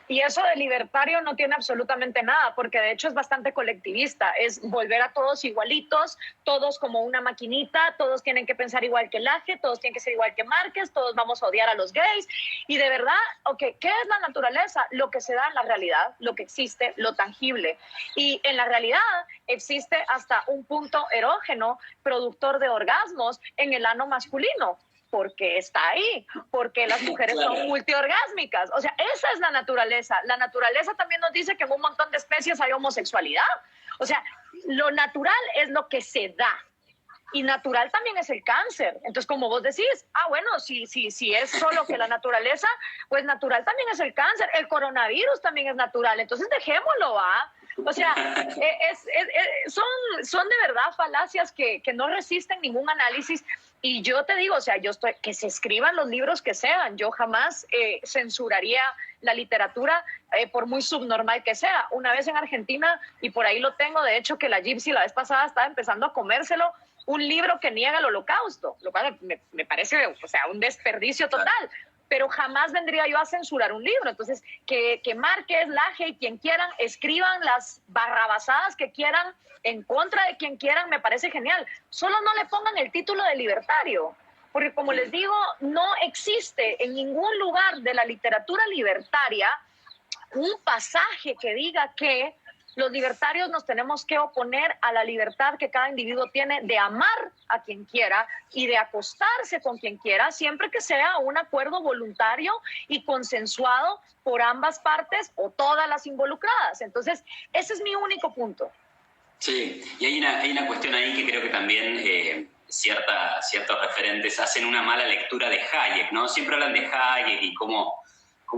Y eso de libertario no tiene absolutamente nada, porque de hecho es bastante colectivista, es volver a todos igualitos, todos como una maquinita, todos tienen que pensar igual que Laje, todos tienen que ser igual que Márquez, todos vamos a odiar a los gays, y de verdad, ¿qué es la naturaleza? Lo que se da en la realidad, lo que existe, lo tangible, y en la realidad existe hasta un punto erógeno, productor de orgasmos en el ano masculino, porque está ahí, porque las mujeres son multiorgásmicas. O sea, esa es la naturaleza. La naturaleza también nos dice que en un montón de especies hay homosexualidad. O sea, lo natural es lo que se da. Y natural también es el cáncer. Entonces, como vos decís, bueno, si es solo que la naturaleza, pues natural también es el cáncer. El coronavirus también es natural. Entonces, dejémoslo, ¿va? O sea, son de verdad falacias que no resisten ningún análisis. Y yo te digo, o sea, que se escriban los libros que sean. Yo jamás censuraría la literatura por muy subnormal que sea. Una vez en Argentina, y por ahí lo tengo, de hecho, que la Gypsy la vez pasada estaba empezando a comérselo, un libro que niega el holocausto, lo cual me parece, o sea, un desperdicio total. Pero jamás vendría yo a censurar un libro. Entonces, que Márquez, Laje y quien quieran escriban las barrabasadas que quieran en contra de quien quieran, me parece genial. Solo no le pongan el título de libertario, porque como les digo, no existe en ningún lugar de la literatura libertaria un pasaje que diga que los libertarios nos tenemos que oponer a la libertad que cada individuo tiene de amar a quien quiera y de acostarse con quien quiera, siempre que sea un acuerdo voluntario y consensuado por ambas partes o todas las involucradas. Entonces, ese es mi único punto. Sí, y hay una cuestión ahí que creo que también ciertos referentes hacen una mala lectura de Hayek, ¿no? Siempre hablan de Hayek y cómo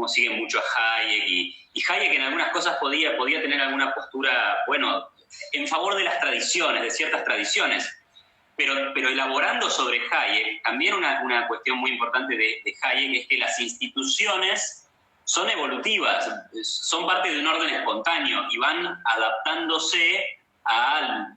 siguen mucho a Hayek, y Hayek en algunas cosas podía tener alguna postura, bueno, en favor de las tradiciones, de ciertas tradiciones, pero elaborando sobre Hayek, también una cuestión muy importante de Hayek es que las instituciones son evolutivas, son parte de un orden espontáneo y van adaptándose a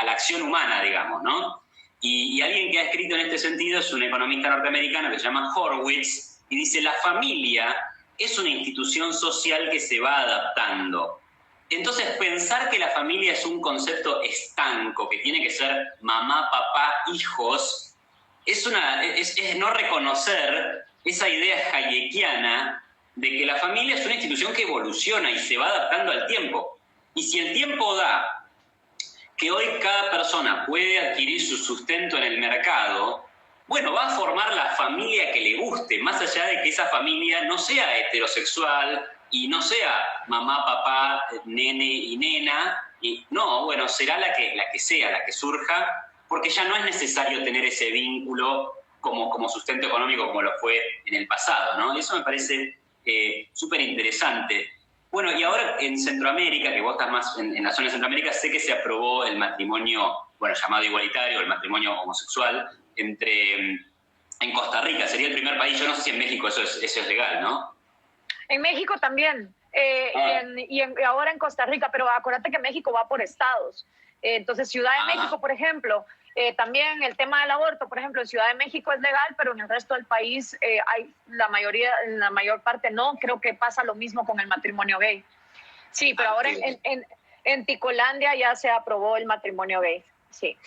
la acción humana, digamos, ¿no? Y alguien que ha escrito en este sentido es un economista norteamericano que se llama Horowitz, y dice, la familia es una institución social que se va adaptando. Entonces, pensar que la familia es un concepto estanco, que tiene que ser mamá, papá, hijos, es no reconocer esa idea hayekiana de que la familia es una institución que evoluciona y se va adaptando al tiempo. Y si el tiempo da que hoy cada persona puede adquirir su sustento en el mercado, bueno, va a formar la familia que le guste, más allá de que esa familia no sea heterosexual y no sea mamá, papá, nene y nena. Y no, bueno, será la que sea, la que surja, porque ya no es necesario tener ese vínculo como sustento económico como lo fue en el pasado, ¿no? Y eso me parece súper interesante. Bueno, y ahora en Centroamérica, que vos estás más en la zona de Centroamérica, sé que se aprobó el matrimonio, bueno, llamado igualitario, el matrimonio homosexual, en Costa Rica. Sería el primer país, yo no sé si en México eso es legal, ¿no? En México también, y ahora en Costa Rica, pero acuérdate que México va por estados. Entonces, Ciudad de México, por ejemplo, también el tema del aborto, por ejemplo, en Ciudad de México es legal, pero en el resto del país hay en la mayor parte no. Creo que pasa lo mismo con el matrimonio gay. Sí, pero ahora en Ticolandia ya se aprobó el matrimonio gay, sí.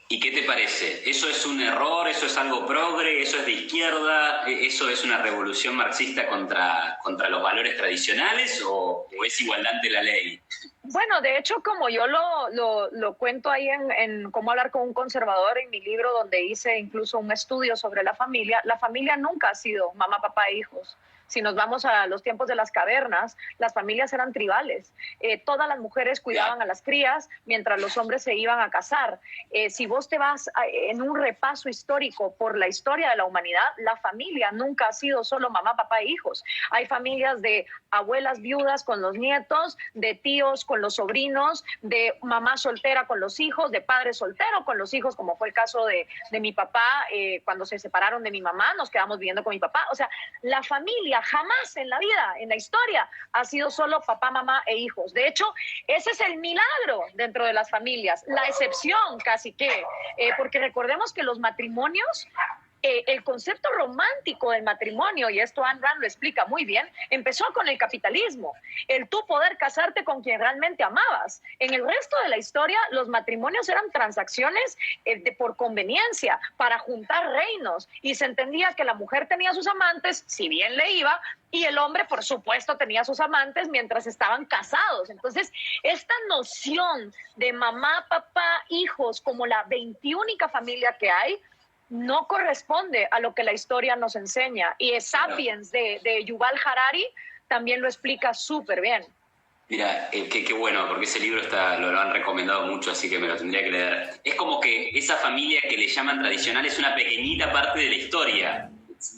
¿Y qué te parece? ¿Eso es un error? ¿Eso es algo progre? ¿Eso es de izquierda? ¿Eso es una revolución marxista contra los valores tradicionales o es igualdad ante la ley? Bueno, de hecho, como yo lo cuento ahí en Cómo hablar con un conservador, en mi libro donde hice incluso un estudio sobre la familia nunca ha sido mamá, papá e hijos. Si nos vamos a los tiempos de las cavernas, las familias eran tribales. Todas las mujeres cuidaban a las crías mientras los hombres se iban a casar. Si vos te vas en un repaso histórico por la historia de la humanidad, la familia nunca ha sido solo mamá, papá e hijos. Hay familias de abuelas viudas con los nietos, de tíos con los sobrinos, de mamá soltera con los hijos, de padre soltero con los hijos, como fue el caso de mi papá. Cuando se separaron de mi mamá, nos quedamos viviendo con mi papá. O sea, la familia jamás en la vida, en la historia, ha sido solo papá, mamá e hijos. De hecho, ese es el milagro dentro de las familias, la excepción casi que, porque recordemos que los matrimonios, el concepto romántico del matrimonio, y esto Ayn Rand lo explica muy bien, empezó con el capitalismo, el tú poder casarte con quien realmente amabas. En el resto de la historia, los matrimonios eran transacciones por conveniencia, para juntar reinos, y se entendía que la mujer tenía sus amantes, si bien le iba, y el hombre, por supuesto, tenía sus amantes mientras estaban casados. Entonces, esta noción de mamá, papá, hijos, como la 21ª familia que hay, no corresponde a lo que la historia nos enseña. Y Sapiens de Yuval Harari también lo explica súper bien. Mira, qué bueno, porque ese libro lo han recomendado mucho, así que me lo tendría que leer. Es como que esa familia que le llaman tradicional es una pequeñita parte de la historia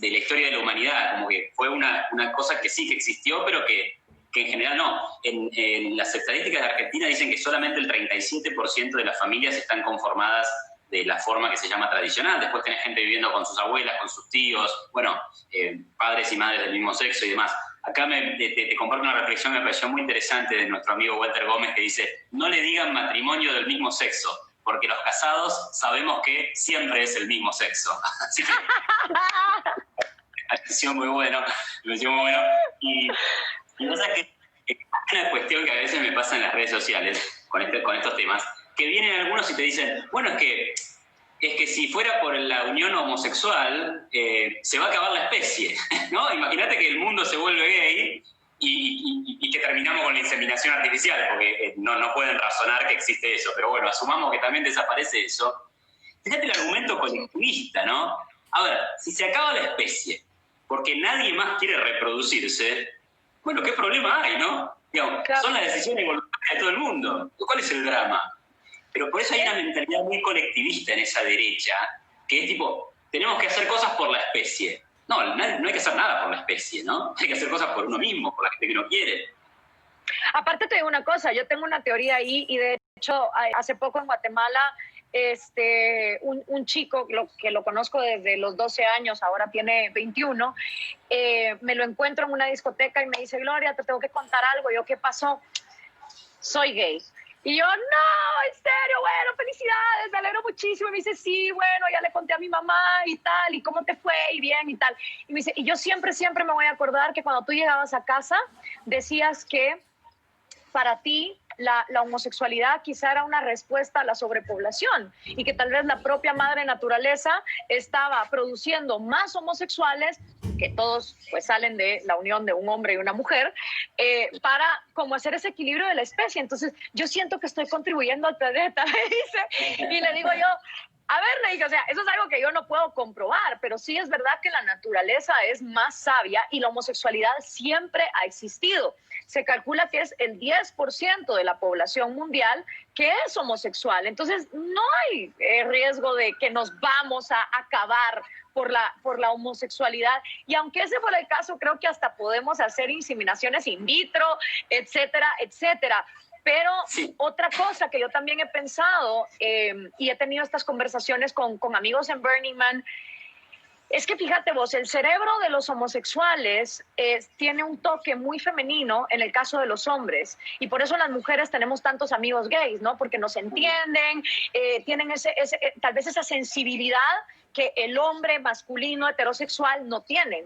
de la humanidad, como que fue una cosa que sí que existió, pero que en general no. En las estadísticas de Argentina dicen que solamente el 37% de las familias están conformadas de la forma que se llama tradicional. Después tenés gente viviendo con sus abuelas, con sus tíos, bueno, padres y madres del mismo sexo y demás. Acá te comparto una reflexión que me pareció muy interesante de nuestro amigo Walter Gómez, que dice: no le digan matrimonio del mismo sexo, porque los casados sabemos que siempre es el mismo sexo. Así que me pareció muy bueno. Y no sé que hay una cuestión que a veces me pasa en las redes sociales con estos temas, que vienen algunos y te dicen, bueno, es que si fuera por la unión homosexual, se va a acabar la especie, ¿no? Imagínate que el mundo se vuelve gay y que terminamos con la inseminación artificial, porque no pueden razonar que existe eso, pero bueno, asumamos que también desaparece eso. Fíjate el argumento colectivista, ¿no? Ahora, si se acaba la especie porque nadie más quiere reproducirse, bueno, ¿qué problema hay, no? Digamos, claro. Son las decisiones voluntarias de todo el mundo. ¿Cuál es el drama? Pero por eso hay una mentalidad muy colectivista en esa derecha, que es tipo, tenemos que hacer cosas por la especie. No hay que hacer nada por la especie, ¿no? Hay que hacer cosas por uno mismo, por la gente que uno quiere. Aparte te digo una cosa, yo tengo una teoría ahí, y de hecho hace poco en Guatemala un chico que lo conozco desde los 12 años, ahora tiene 21, me lo encuentro en una discoteca y me dice: Gloria, te tengo que contar algo. Yo, ¿qué pasó? Soy gay. Y yo, no, en serio, bueno, felicidades, me alegro muchísimo. Y me dice: sí, bueno, ya le conté a mi mamá y tal, y cómo te fue, y bien, y tal. Y me dice: y yo siempre me voy a acordar que cuando tú llegabas a casa, decías que para ti la homosexualidad quizá era una respuesta a la sobrepoblación, y que tal vez la propia madre naturaleza estaba produciendo más homosexuales, que todos pues salen de la unión de un hombre y una mujer, para como hacer ese equilibrio de la especie. Entonces yo siento que estoy contribuyendo al planeta, me dice, y le digo yo: A ver, le dije, o sea, eso es algo que yo no puedo comprobar, pero sí es verdad que la naturaleza es más sabia y la homosexualidad siempre ha existido. Se calcula que es el 10% de la población mundial que es homosexual. Entonces, no hay riesgo de que nos vamos a acabar por la homosexualidad. Y aunque ese fuera el caso, creo que hasta podemos hacer inseminaciones in vitro, etcétera, etcétera. Pero sí, otra cosa que yo también he pensado y he tenido estas conversaciones con amigos en Burning Man, es que fíjate vos, el cerebro de los homosexuales tiene un toque muy femenino en el caso de los hombres. Y por eso las mujeres tenemos tantos amigos gays, ¿no? Porque nos entienden, tienen tal vez esa sensibilidad que el hombre masculino heterosexual no tiene.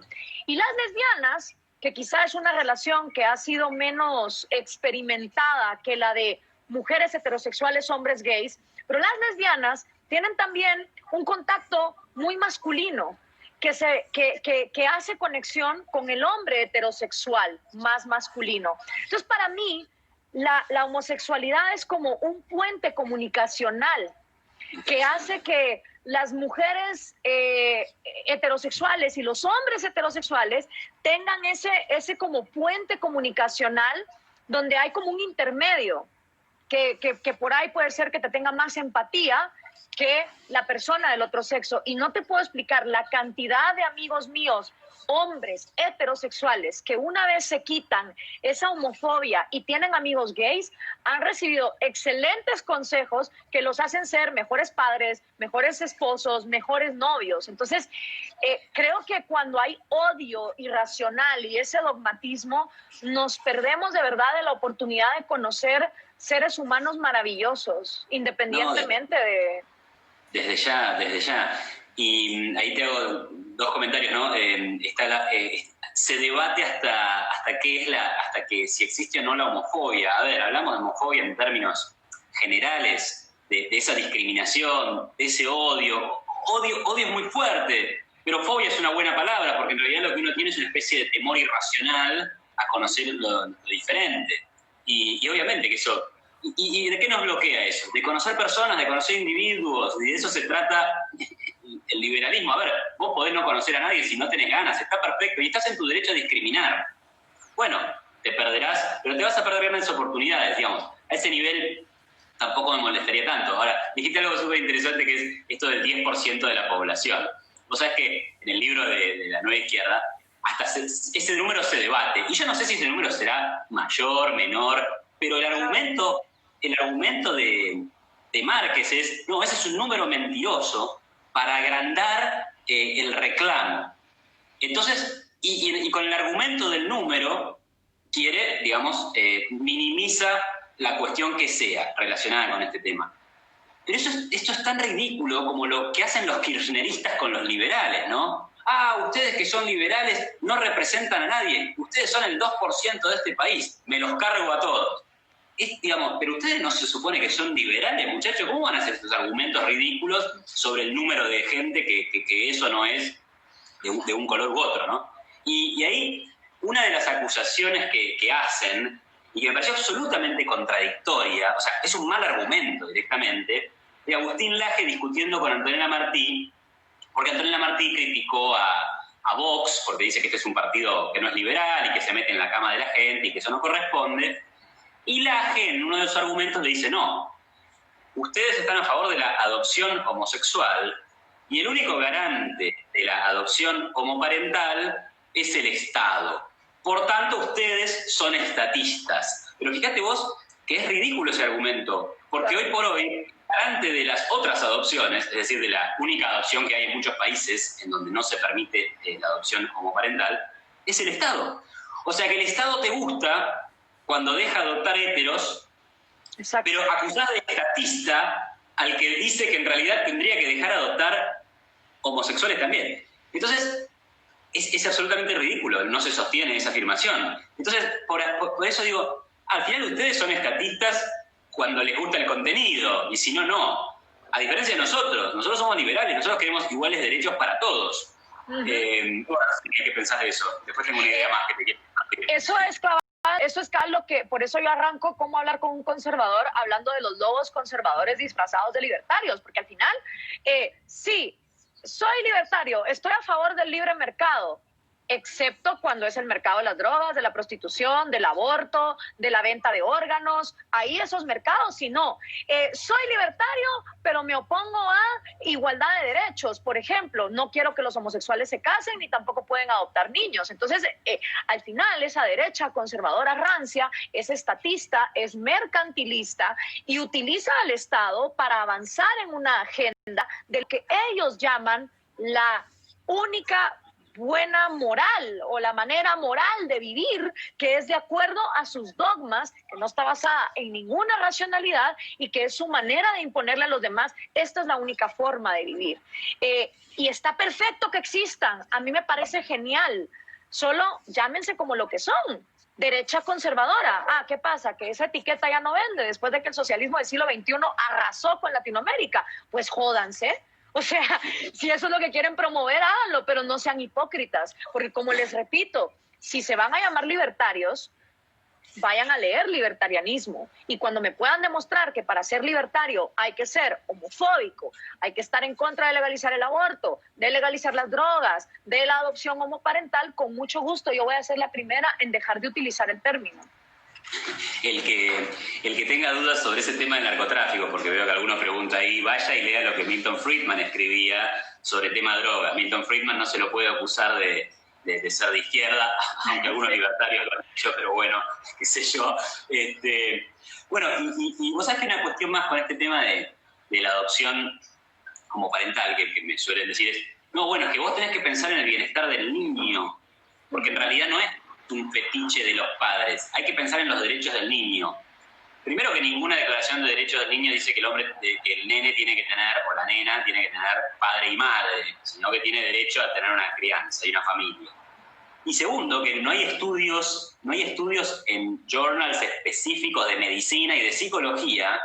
Y las lesbianas, que quizá es una relación que ha sido menos experimentada que la de mujeres heterosexuales, hombres gays, pero las lesbianas tienen también un contacto muy masculino que hace conexión con el hombre heterosexual más masculino. Entonces, para mí, la homosexualidad es como un puente comunicacional que hace que las mujeres heterosexuales y los hombres heterosexuales tengan ese como puente comunicacional donde hay como un intermedio que por ahí puede ser que te tenga más empatía que la persona del otro sexo. Y no te puedo explicar la cantidad de amigos míos, hombres heterosexuales, que una vez se quitan esa homofobia y tienen amigos gays, han recibido excelentes consejos que los hacen ser mejores padres, mejores esposos, mejores novios. Entonces, creo que cuando hay odio irracional y ese dogmatismo, nos perdemos de verdad de la oportunidad de conocer seres humanos maravillosos, independientemente de... Desde ya. Y ahí te hago dos comentarios, ¿no? Se debate hasta que si existe o no la homofobia. A ver, hablamos de homofobia en términos generales, de esa discriminación, de ese odio. Odio es muy fuerte, pero fobia es una buena palabra, porque en realidad lo que uno tiene es una especie de temor irracional a conocer lo diferente. Y obviamente que eso... ¿Y de qué nos bloquea eso? De conocer personas, de conocer individuos, y de eso se trata el liberalismo. A ver, vos podés no conocer a nadie si no tenés ganas, está perfecto, y estás en tu derecho a discriminar. Bueno, te perderás, pero te vas a perder grandes oportunidades, digamos. A ese nivel tampoco me molestaría tanto. Ahora, dijiste algo súper interesante que es esto del 10% de la población. Vos sabés que en el libro de la Nueva Izquierda, hasta ese número se debate. Y yo no sé si ese número será mayor, menor, pero el argumento de Márquez es, no, ese es un número mentiroso para agrandar el reclamo. Entonces, y con el argumento del número, quiere, digamos, minimiza la cuestión que sea relacionada con este tema. Pero esto es tan ridículo como lo que hacen los kirchneristas con los liberales, ¿no? Ah, ustedes que son liberales no representan a nadie, ustedes son el 2% de este país, me los cargo a todos. Digamos, pero ustedes no se supone que son liberales, muchachos. ¿Cómo van a hacer estos argumentos ridículos sobre el número de gente que eso no es de un color u otro, ¿no? Y ahí una de las acusaciones que hacen, y que me pareció absolutamente contradictoria, o sea, es un mal argumento directamente, de Agustín Laje discutiendo con Antonella Martí, porque Antonella Martí criticó a Vox, porque dice que este es un partido que no es liberal y que se mete en la cama de la gente y que eso no corresponde. Y Laje, en uno de los argumentos, le dice, no, ustedes están a favor de la adopción homosexual y el único garante de la adopción homoparental es el Estado. Por tanto, ustedes son estatistas. Pero fíjate vos que es ridículo ese argumento, porque hoy por hoy, el garante de las otras adopciones, es decir, de la única adopción que hay en muchos países en donde no se permite la adopción homoparental, es el Estado. O sea que el Estado te gusta cuando deja adoptar héteros, exacto, pero acusás de estatista al que dice que en realidad tendría que dejar adoptar homosexuales también. Entonces, es absolutamente ridículo, no se sostiene esa afirmación. Entonces, por eso digo, al final ustedes son estatistas cuando les gusta el contenido, y si no, no. A diferencia de nosotros somos liberales, nosotros queremos iguales derechos para todos. ¿Qué pensás de eso? Después tengo una idea más que te quiero. Eso es cabal eso es lo que, por eso yo arranco cómo hablar con un conservador hablando de los lobos conservadores disfrazados de libertarios, porque al final, sí, soy libertario, estoy a favor del libre mercado, excepto cuando es el mercado de las drogas, de la prostitución, del aborto, de la venta de órganos, ahí esos mercados, si no. Soy libertario, pero me opongo a igualdad de derechos. Por ejemplo, no quiero que los homosexuales se casen ni tampoco pueden adoptar niños. Entonces, al final, esa derecha conservadora rancia es estatista, es mercantilista y utiliza al Estado para avanzar en una agenda del que ellos llaman la única buena moral o la manera moral de vivir que es de acuerdo a sus dogmas, que no está basada en ninguna racionalidad y que es su manera de imponerle a los demás. Esta es la única forma de vivir. Y está perfecto que existan. A mí me parece genial. Solo llámense como lo que son. Derecha conservadora. ¿Qué pasa? Que esa etiqueta ya no vende después de que el socialismo del siglo XXI arrasó con Latinoamérica. Pues jódanse. O sea, si eso es lo que quieren promover, háganlo, pero no sean hipócritas. Porque como les repito, si se van a llamar libertarios, vayan a leer libertarianismo. Y cuando me puedan demostrar que para ser libertario hay que ser homofóbico, hay que estar en contra de legalizar el aborto, de legalizar las drogas, de la adopción homoparental, con mucho gusto yo voy a ser la primera en dejar de utilizar el término. El que tenga dudas sobre ese tema del narcotráfico, porque veo que alguno pregunta ahí, vaya y lea lo que Milton Friedman escribía sobre el tema de drogas. Milton Friedman no se lo puede acusar de ser de izquierda, aunque algunos libertarios lo han dicho, pero bueno, qué sé yo. Bueno, y vos sabés que una cuestión más con este tema de la adopción como parental, que me suelen decir es, no, bueno, es que vos tenés que pensar en el bienestar del niño, porque en realidad no es un fetiche de los padres, hay que pensar en los derechos del niño. Primero que ninguna declaración de derechos del niño dice que el nene tiene que tener, o la nena tiene que tener padre y madre, sino que tiene derecho a tener una crianza y una familia. Y segundo, que no hay estudios en journals específicos de medicina y de psicología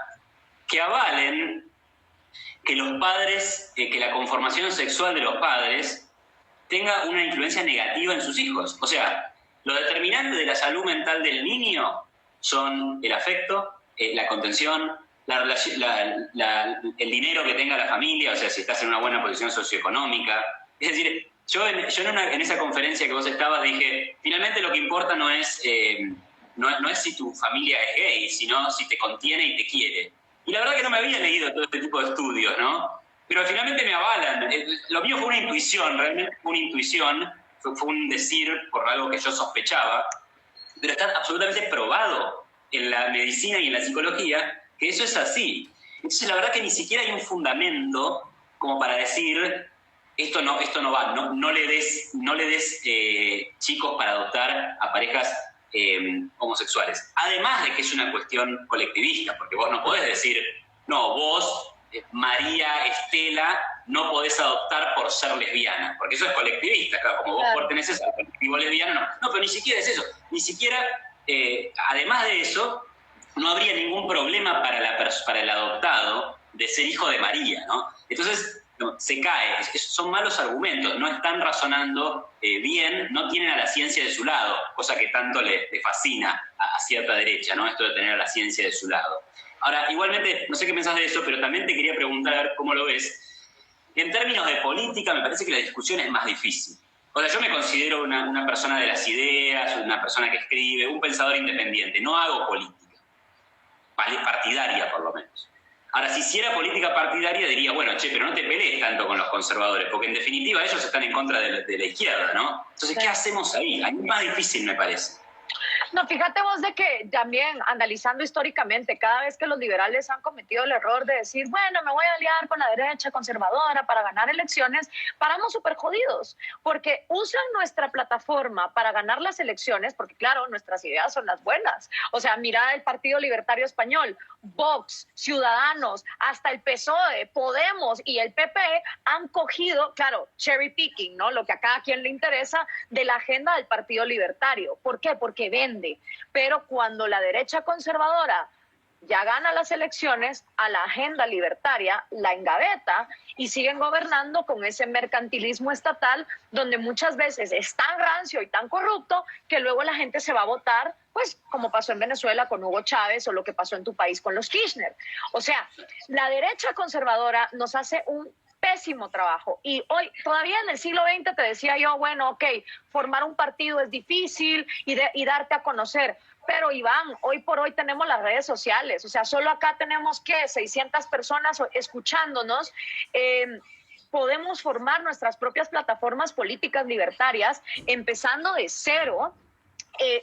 que avalen que los padres, que la conformación sexual de los padres tenga una influencia negativa en sus hijos. O sea, lo determinante de la salud mental del niño son el afecto, la contención, el dinero que tenga la familia, o sea, si estás en una buena posición socioeconómica. Es decir, yo en esa conferencia que vos estabas dije, finalmente lo que importa no es si tu familia es gay, sino si te contiene y te quiere. Y la verdad que no me había leído todo este tipo de estudios, ¿no? Pero finalmente me avalan. Lo mío fue una intuición, realmente fue una intuición, fue un decir por algo que yo sospechaba, pero está absolutamente probado en la medicina y en la psicología que eso es así. Entonces la verdad que ni siquiera hay un fundamento como para decir esto no va, no le des chicos para adoptar a parejas homosexuales. Además de que es una cuestión colectivista, porque vos no podés decir, no, vos, María Estela, no podés adoptar por ser lesbiana, porque eso es colectivista, claro, como vos perteneces al colectivo lesbiano, no, pero ni siquiera es eso, ni siquiera, además de eso, no habría ningún problema para el adoptado de ser hijo de María, ¿no? Entonces, se cae, son malos argumentos, no están razonando bien, no tienen a la ciencia de su lado, cosa que tanto le fascina a cierta derecha, ¿no? Esto de tener a la ciencia de su lado. Ahora, igualmente, no sé qué pensás de eso, pero también te quería preguntar cómo lo ves. En términos de política, me parece que la discusión es más difícil. O sea, yo me considero una persona de las ideas, una persona que escribe, un pensador independiente. No hago política, partidaria por lo menos. Ahora, si hiciera política partidaria, diría, bueno, pero no te pelees tanto con los conservadores, porque en definitiva ellos están en contra de la izquierda, ¿no? Entonces, ¿qué hacemos ahí? Ahí es más difícil, me parece. No, fíjate vos de que también analizando históricamente, cada vez que los liberales han cometido el error de decir, bueno, me voy a aliar con la derecha conservadora para ganar elecciones, paramos súper jodidos, porque usan nuestra plataforma para ganar las elecciones, porque claro, nuestras ideas son las buenas. O sea, mira el Partido Libertario Español, Vox, Ciudadanos, hasta el PSOE, Podemos y el PP han cogido, claro, cherry picking, ¿no? Lo que a cada quien le interesa de la agenda del Partido Libertario. ¿Por qué? Porque vende. Pero cuando la derecha conservadora ya gana las elecciones, a la agenda libertaria la engaveta y siguen gobernando con ese mercantilismo estatal donde muchas veces es tan rancio y tan corrupto que luego la gente se va a votar, pues como pasó en Venezuela con Hugo Chávez o lo que pasó en tu país con los Kirchner. O sea, la derecha conservadora nos hace un pésimo trabajo. Y hoy, todavía en el siglo XX te decía yo, bueno, ok, formar un partido es difícil y darte a conocer. Pero Iván, hoy por hoy tenemos las redes sociales, o sea, solo acá tenemos, ¿qué? 600 personas escuchándonos. Podemos formar nuestras propias plataformas políticas libertarias, empezando de cero,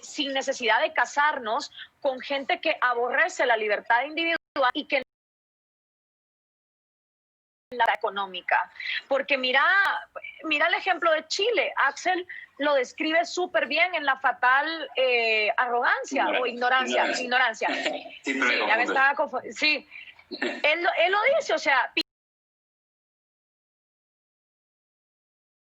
sin necesidad de casarnos con gente que aborrece la libertad individual y que la económica. Porque mira el ejemplo de Chile. Axel lo describe súper bien en la fatal arrogancia o ignorancia. Sí, ya me estaba confundiendo. Sí, él lo dice, o sea,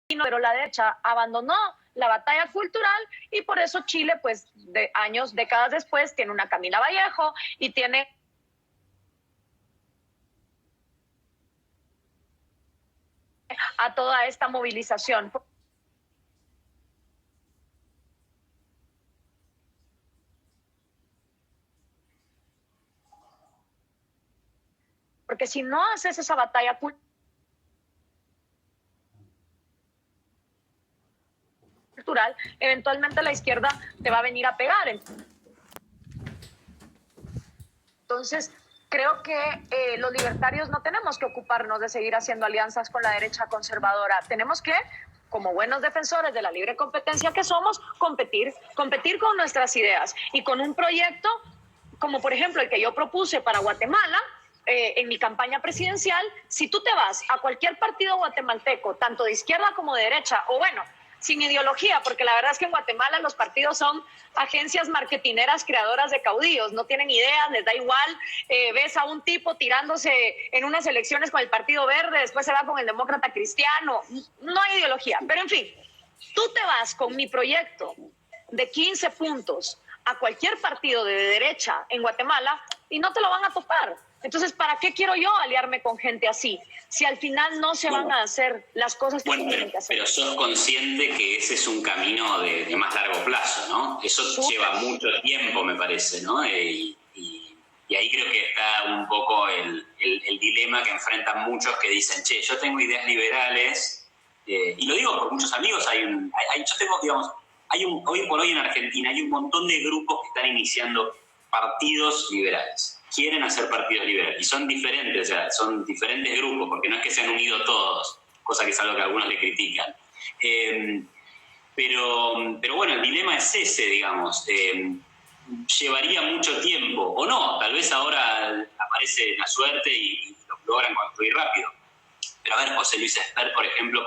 pero la derecha abandonó la batalla cultural y por eso Chile, pues, décadas después, tiene una Camila Vallejo y tiene a toda esta movilización. Porque si no haces esa batalla cultural, eventualmente la izquierda te va a venir a pegar. Entonces, creo que los libertarios no tenemos que ocuparnos de seguir haciendo alianzas con la derecha conservadora. Tenemos que, como buenos defensores de la libre competencia que somos, competir con nuestras ideas y con un proyecto como por ejemplo el que yo propuse para Guatemala en mi campaña presidencial. Si tú te vas a cualquier partido guatemalteco, tanto de izquierda como de derecha, o bueno, sin ideología, porque la verdad es que en Guatemala los partidos son agencias marketineras creadoras de caudillos, no tienen ideas, les da igual, ves a un tipo tirándose en unas elecciones con el Partido Verde, después se va con el Demócrata Cristiano, no hay ideología, pero en fin, tú te vas con mi proyecto de 15 puntos a cualquier partido de derecha en Guatemala y no te lo van a topar. Entonces, ¿para qué quiero yo aliarme con gente así? Si al final no se van a hacer las cosas que se tienen que hacer. Pero sos consciente que ese es un camino de más largo plazo, ¿no? Eso lleva mucho tiempo, me parece, ¿no? Y ahí creo que está un poco el dilema que enfrentan muchos que dicen, che, yo tengo ideas liberales, y lo digo por muchos amigos, yo tengo, digamos, hoy por hoy en Argentina hay un montón de grupos que están iniciando partidos liberales. Quieren hacer partidos liberales y son diferentes, o sea, son diferentes grupos, porque no es que se han unido todos, cosa que es algo que algunos le critican. Pero bueno, el dilema es ese, digamos. Llevaría mucho tiempo, o no, tal vez ahora aparece la suerte y lo logran construir rápido. Pero a ver, José Luis Espert, por ejemplo,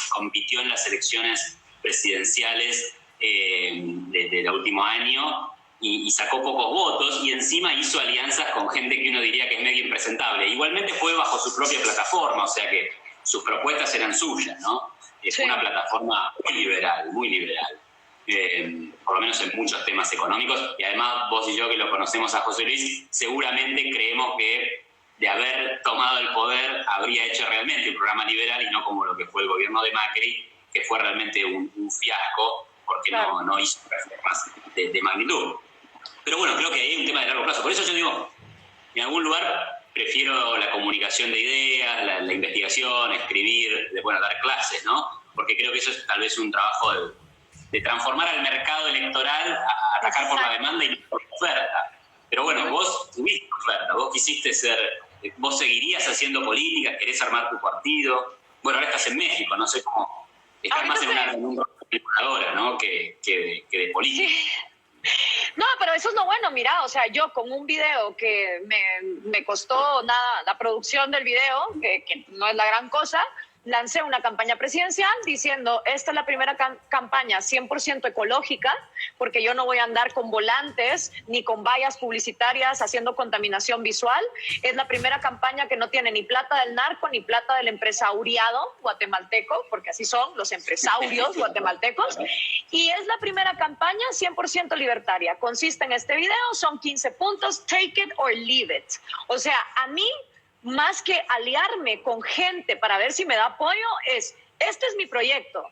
compitió en las elecciones presidenciales del último año y sacó pocos votos y encima hizo alianzas con gente que uno diría que es medio impresentable. Igualmente fue bajo su propia plataforma, o sea que sus propuestas eran suyas, ¿no? Fue una plataforma muy liberal, por lo menos en muchos temas económicos, y además vos y yo que lo conocemos a José Luis, seguramente creemos que de haber tomado el poder habría hecho realmente un programa liberal y no como lo que fue el gobierno de Macri, que fue realmente un fiasco porque claro, no hizo reformas de magnitud. Pero bueno, creo que hay un tema de largo plazo. Por eso yo digo, en algún lugar prefiero la comunicación de ideas, la investigación, escribir, dar clases, ¿no? Porque creo que eso es tal vez un trabajo de transformar al mercado electoral a atacar por la demanda y por la oferta. Pero bueno, vos tuviste oferta, vos seguirías haciendo política, querés armar tu partido. Bueno, ahora estás en México, no sé cómo. Estás más en un ahora, ¿no? Que de política. Sí. No, pero eso es lo bueno, mira, o sea, yo con un video que me costó nada, la producción del video, que no es la gran cosa, lancé una campaña presidencial diciendo, esta es la primera campaña 100% ecológica, porque yo no voy a andar con volantes ni con vallas publicitarias haciendo contaminación visual. Es la primera campaña que no tiene ni plata del narco ni plata del empresariado guatemalteco, porque así son los empresarios guatemaltecos. Y es la primera campaña 100% libertaria. Consiste en este video, son 15 puntos, take it or leave it. O sea, a mí, más que aliarme con gente para ver si me da apoyo, este es mi proyecto.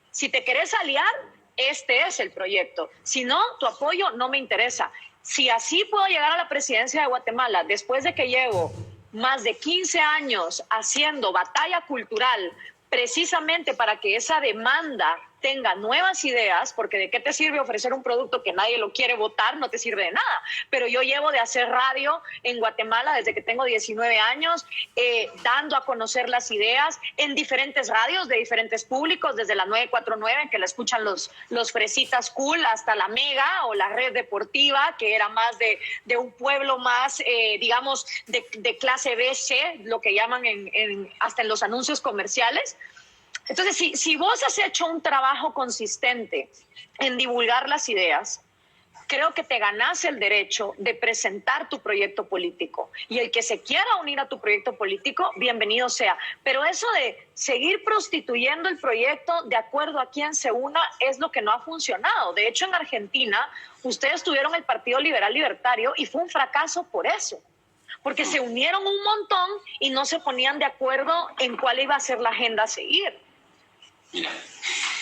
Si te querés aliar, este es el proyecto. Si no, tu apoyo no me interesa. Si así puedo llegar a la presidencia de Guatemala, después de que llevo más de 15 años haciendo batalla cultural, precisamente para que esa demanda tenga nuevas ideas, porque de qué te sirve ofrecer un producto que nadie lo quiere votar, no te sirve de nada. Pero yo llevo de hacer radio en Guatemala desde que tengo 19 años, dando a conocer las ideas en diferentes radios de diferentes públicos, desde la 949, que la escuchan los fresitas cool, hasta la Mega o la Red Deportiva, que era más de un pueblo más, digamos, de clase BC, lo que llaman hasta en los anuncios comerciales. Entonces, si vos has hecho un trabajo consistente en divulgar las ideas, creo que te ganás el derecho de presentar tu proyecto político. Y el que se quiera unir a tu proyecto político, bienvenido sea. Pero eso de seguir prostituyendo el proyecto de acuerdo a quién se una es lo que no ha funcionado. De hecho, en Argentina, ustedes tuvieron el Partido Liberal Libertario y fue un fracaso por eso. Porque se unieron un montón y no se ponían de acuerdo en cuál iba a ser la agenda a seguir. Mira,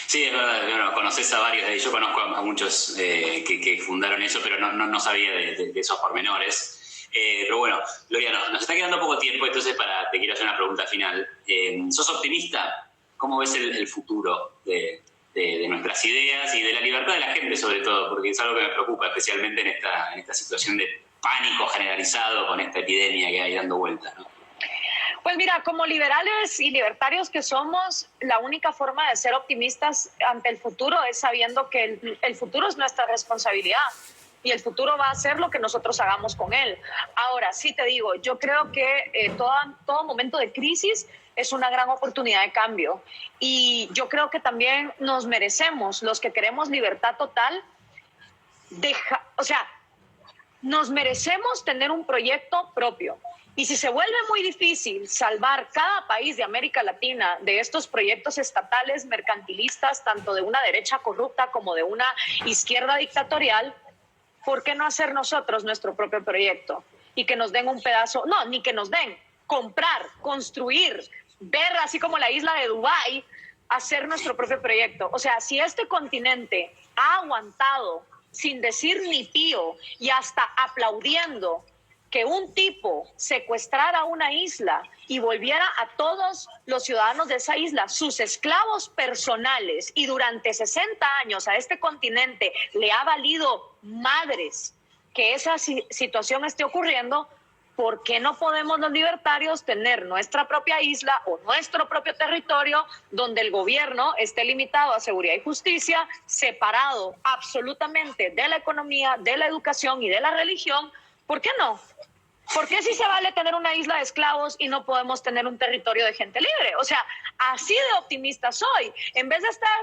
sí, es verdad, bueno, conoces a varios de ellos, yo conozco a muchos que fundaron eso, pero no sabía de esos pormenores. Pero bueno, Gloria, nos está quedando poco tiempo, entonces te quiero hacer una pregunta final. ¿Sos optimista? ¿Cómo ves el futuro de nuestras ideas y de la libertad de la gente, sobre todo? Porque es algo que me preocupa, especialmente en esta situación de pánico generalizado con esta epidemia que hay dando vueltas, ¿no? Pues mira, como liberales y libertarios que somos, la única forma de ser optimistas ante el futuro es sabiendo que el futuro es nuestra responsabilidad y el futuro va a ser lo que nosotros hagamos con él. Ahora, sí te digo, yo creo que todo momento de crisis es una gran oportunidad de cambio y yo creo que también nos merecemos, los que queremos libertad total, nos merecemos tener un proyecto propio. Y si se vuelve muy difícil salvar cada país de América Latina de estos proyectos estatales mercantilistas, tanto de una derecha corrupta como de una izquierda dictatorial, ¿por qué no hacer nosotros nuestro propio proyecto? Y que nos den un pedazo, no, ni que nos den, comprar, construir, ver así como la isla de Dubái, hacer nuestro propio proyecto. O sea, si este continente ha aguantado sin decir ni pío y hasta aplaudiendo que un tipo secuestrara una isla y volviera a todos los ciudadanos de esa isla sus esclavos personales y durante 60 años a este continente le ha valido madres que esa situación esté ocurriendo, ¿por qué no podemos los libertarios tener nuestra propia isla o nuestro propio territorio donde el gobierno esté limitado a seguridad y justicia, separado absolutamente de la economía, de la educación y de la religión? ¿Por qué no? ¿Por qué sí se vale tener una isla de esclavos y no podemos tener un territorio de gente libre? O sea, así de optimista soy. En vez de estar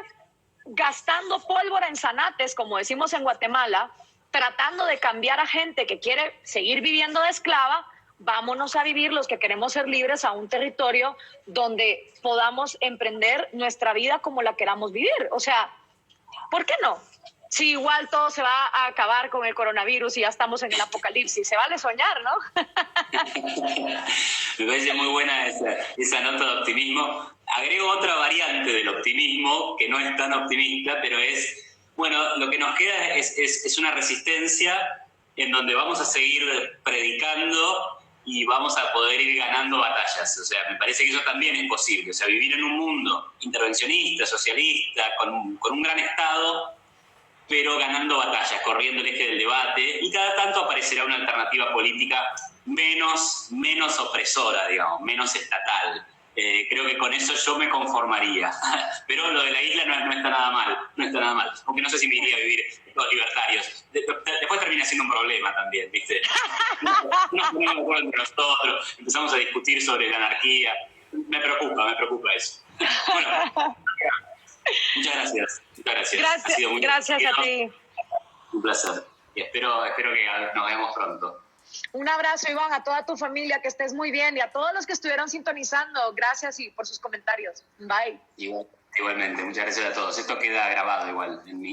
gastando pólvora en zanates, como decimos en Guatemala, tratando de cambiar a gente que quiere seguir viviendo de esclava, vámonos a vivir los que queremos ser libres a un territorio donde podamos emprender nuestra vida como la queramos vivir. O sea, ¿por qué no? Si igual todo se va a acabar con el coronavirus y ya estamos en el apocalipsis, se vale soñar, ¿no? Me parece muy buena esa nota de optimismo. Agrego otra variante del optimismo, que no es tan optimista, pero es, bueno, lo que nos queda es una resistencia en donde vamos a seguir predicando y vamos a poder ir ganando batallas. O sea, me parece que eso también es posible. O sea, vivir en un mundo intervencionista, socialista, con un gran Estado, pero ganando batallas, corriendo el eje del debate, y cada tanto aparecerá una alternativa política menos opresora, digamos, menos estatal. Creo que con eso yo me conformaría. Pero lo de la isla no está nada mal, aunque no sé si me iría a vivir los libertarios. Después termina siendo un problema también, ¿viste? Nos ponemos de acuerdo entre nosotros, empezamos a discutir sobre la anarquía. Me preocupa eso. Bueno, muchas gracias. Gracias, Ha sido muy gracias a ti. Un placer. Y espero que nos veamos pronto. Un abrazo, Iván, a toda tu familia, que estés muy bien, y a todos los que estuvieron sintonizando. Gracias y por sus comentarios. Bye. Igualmente, muchas gracias a todos. Esto queda grabado igual en mi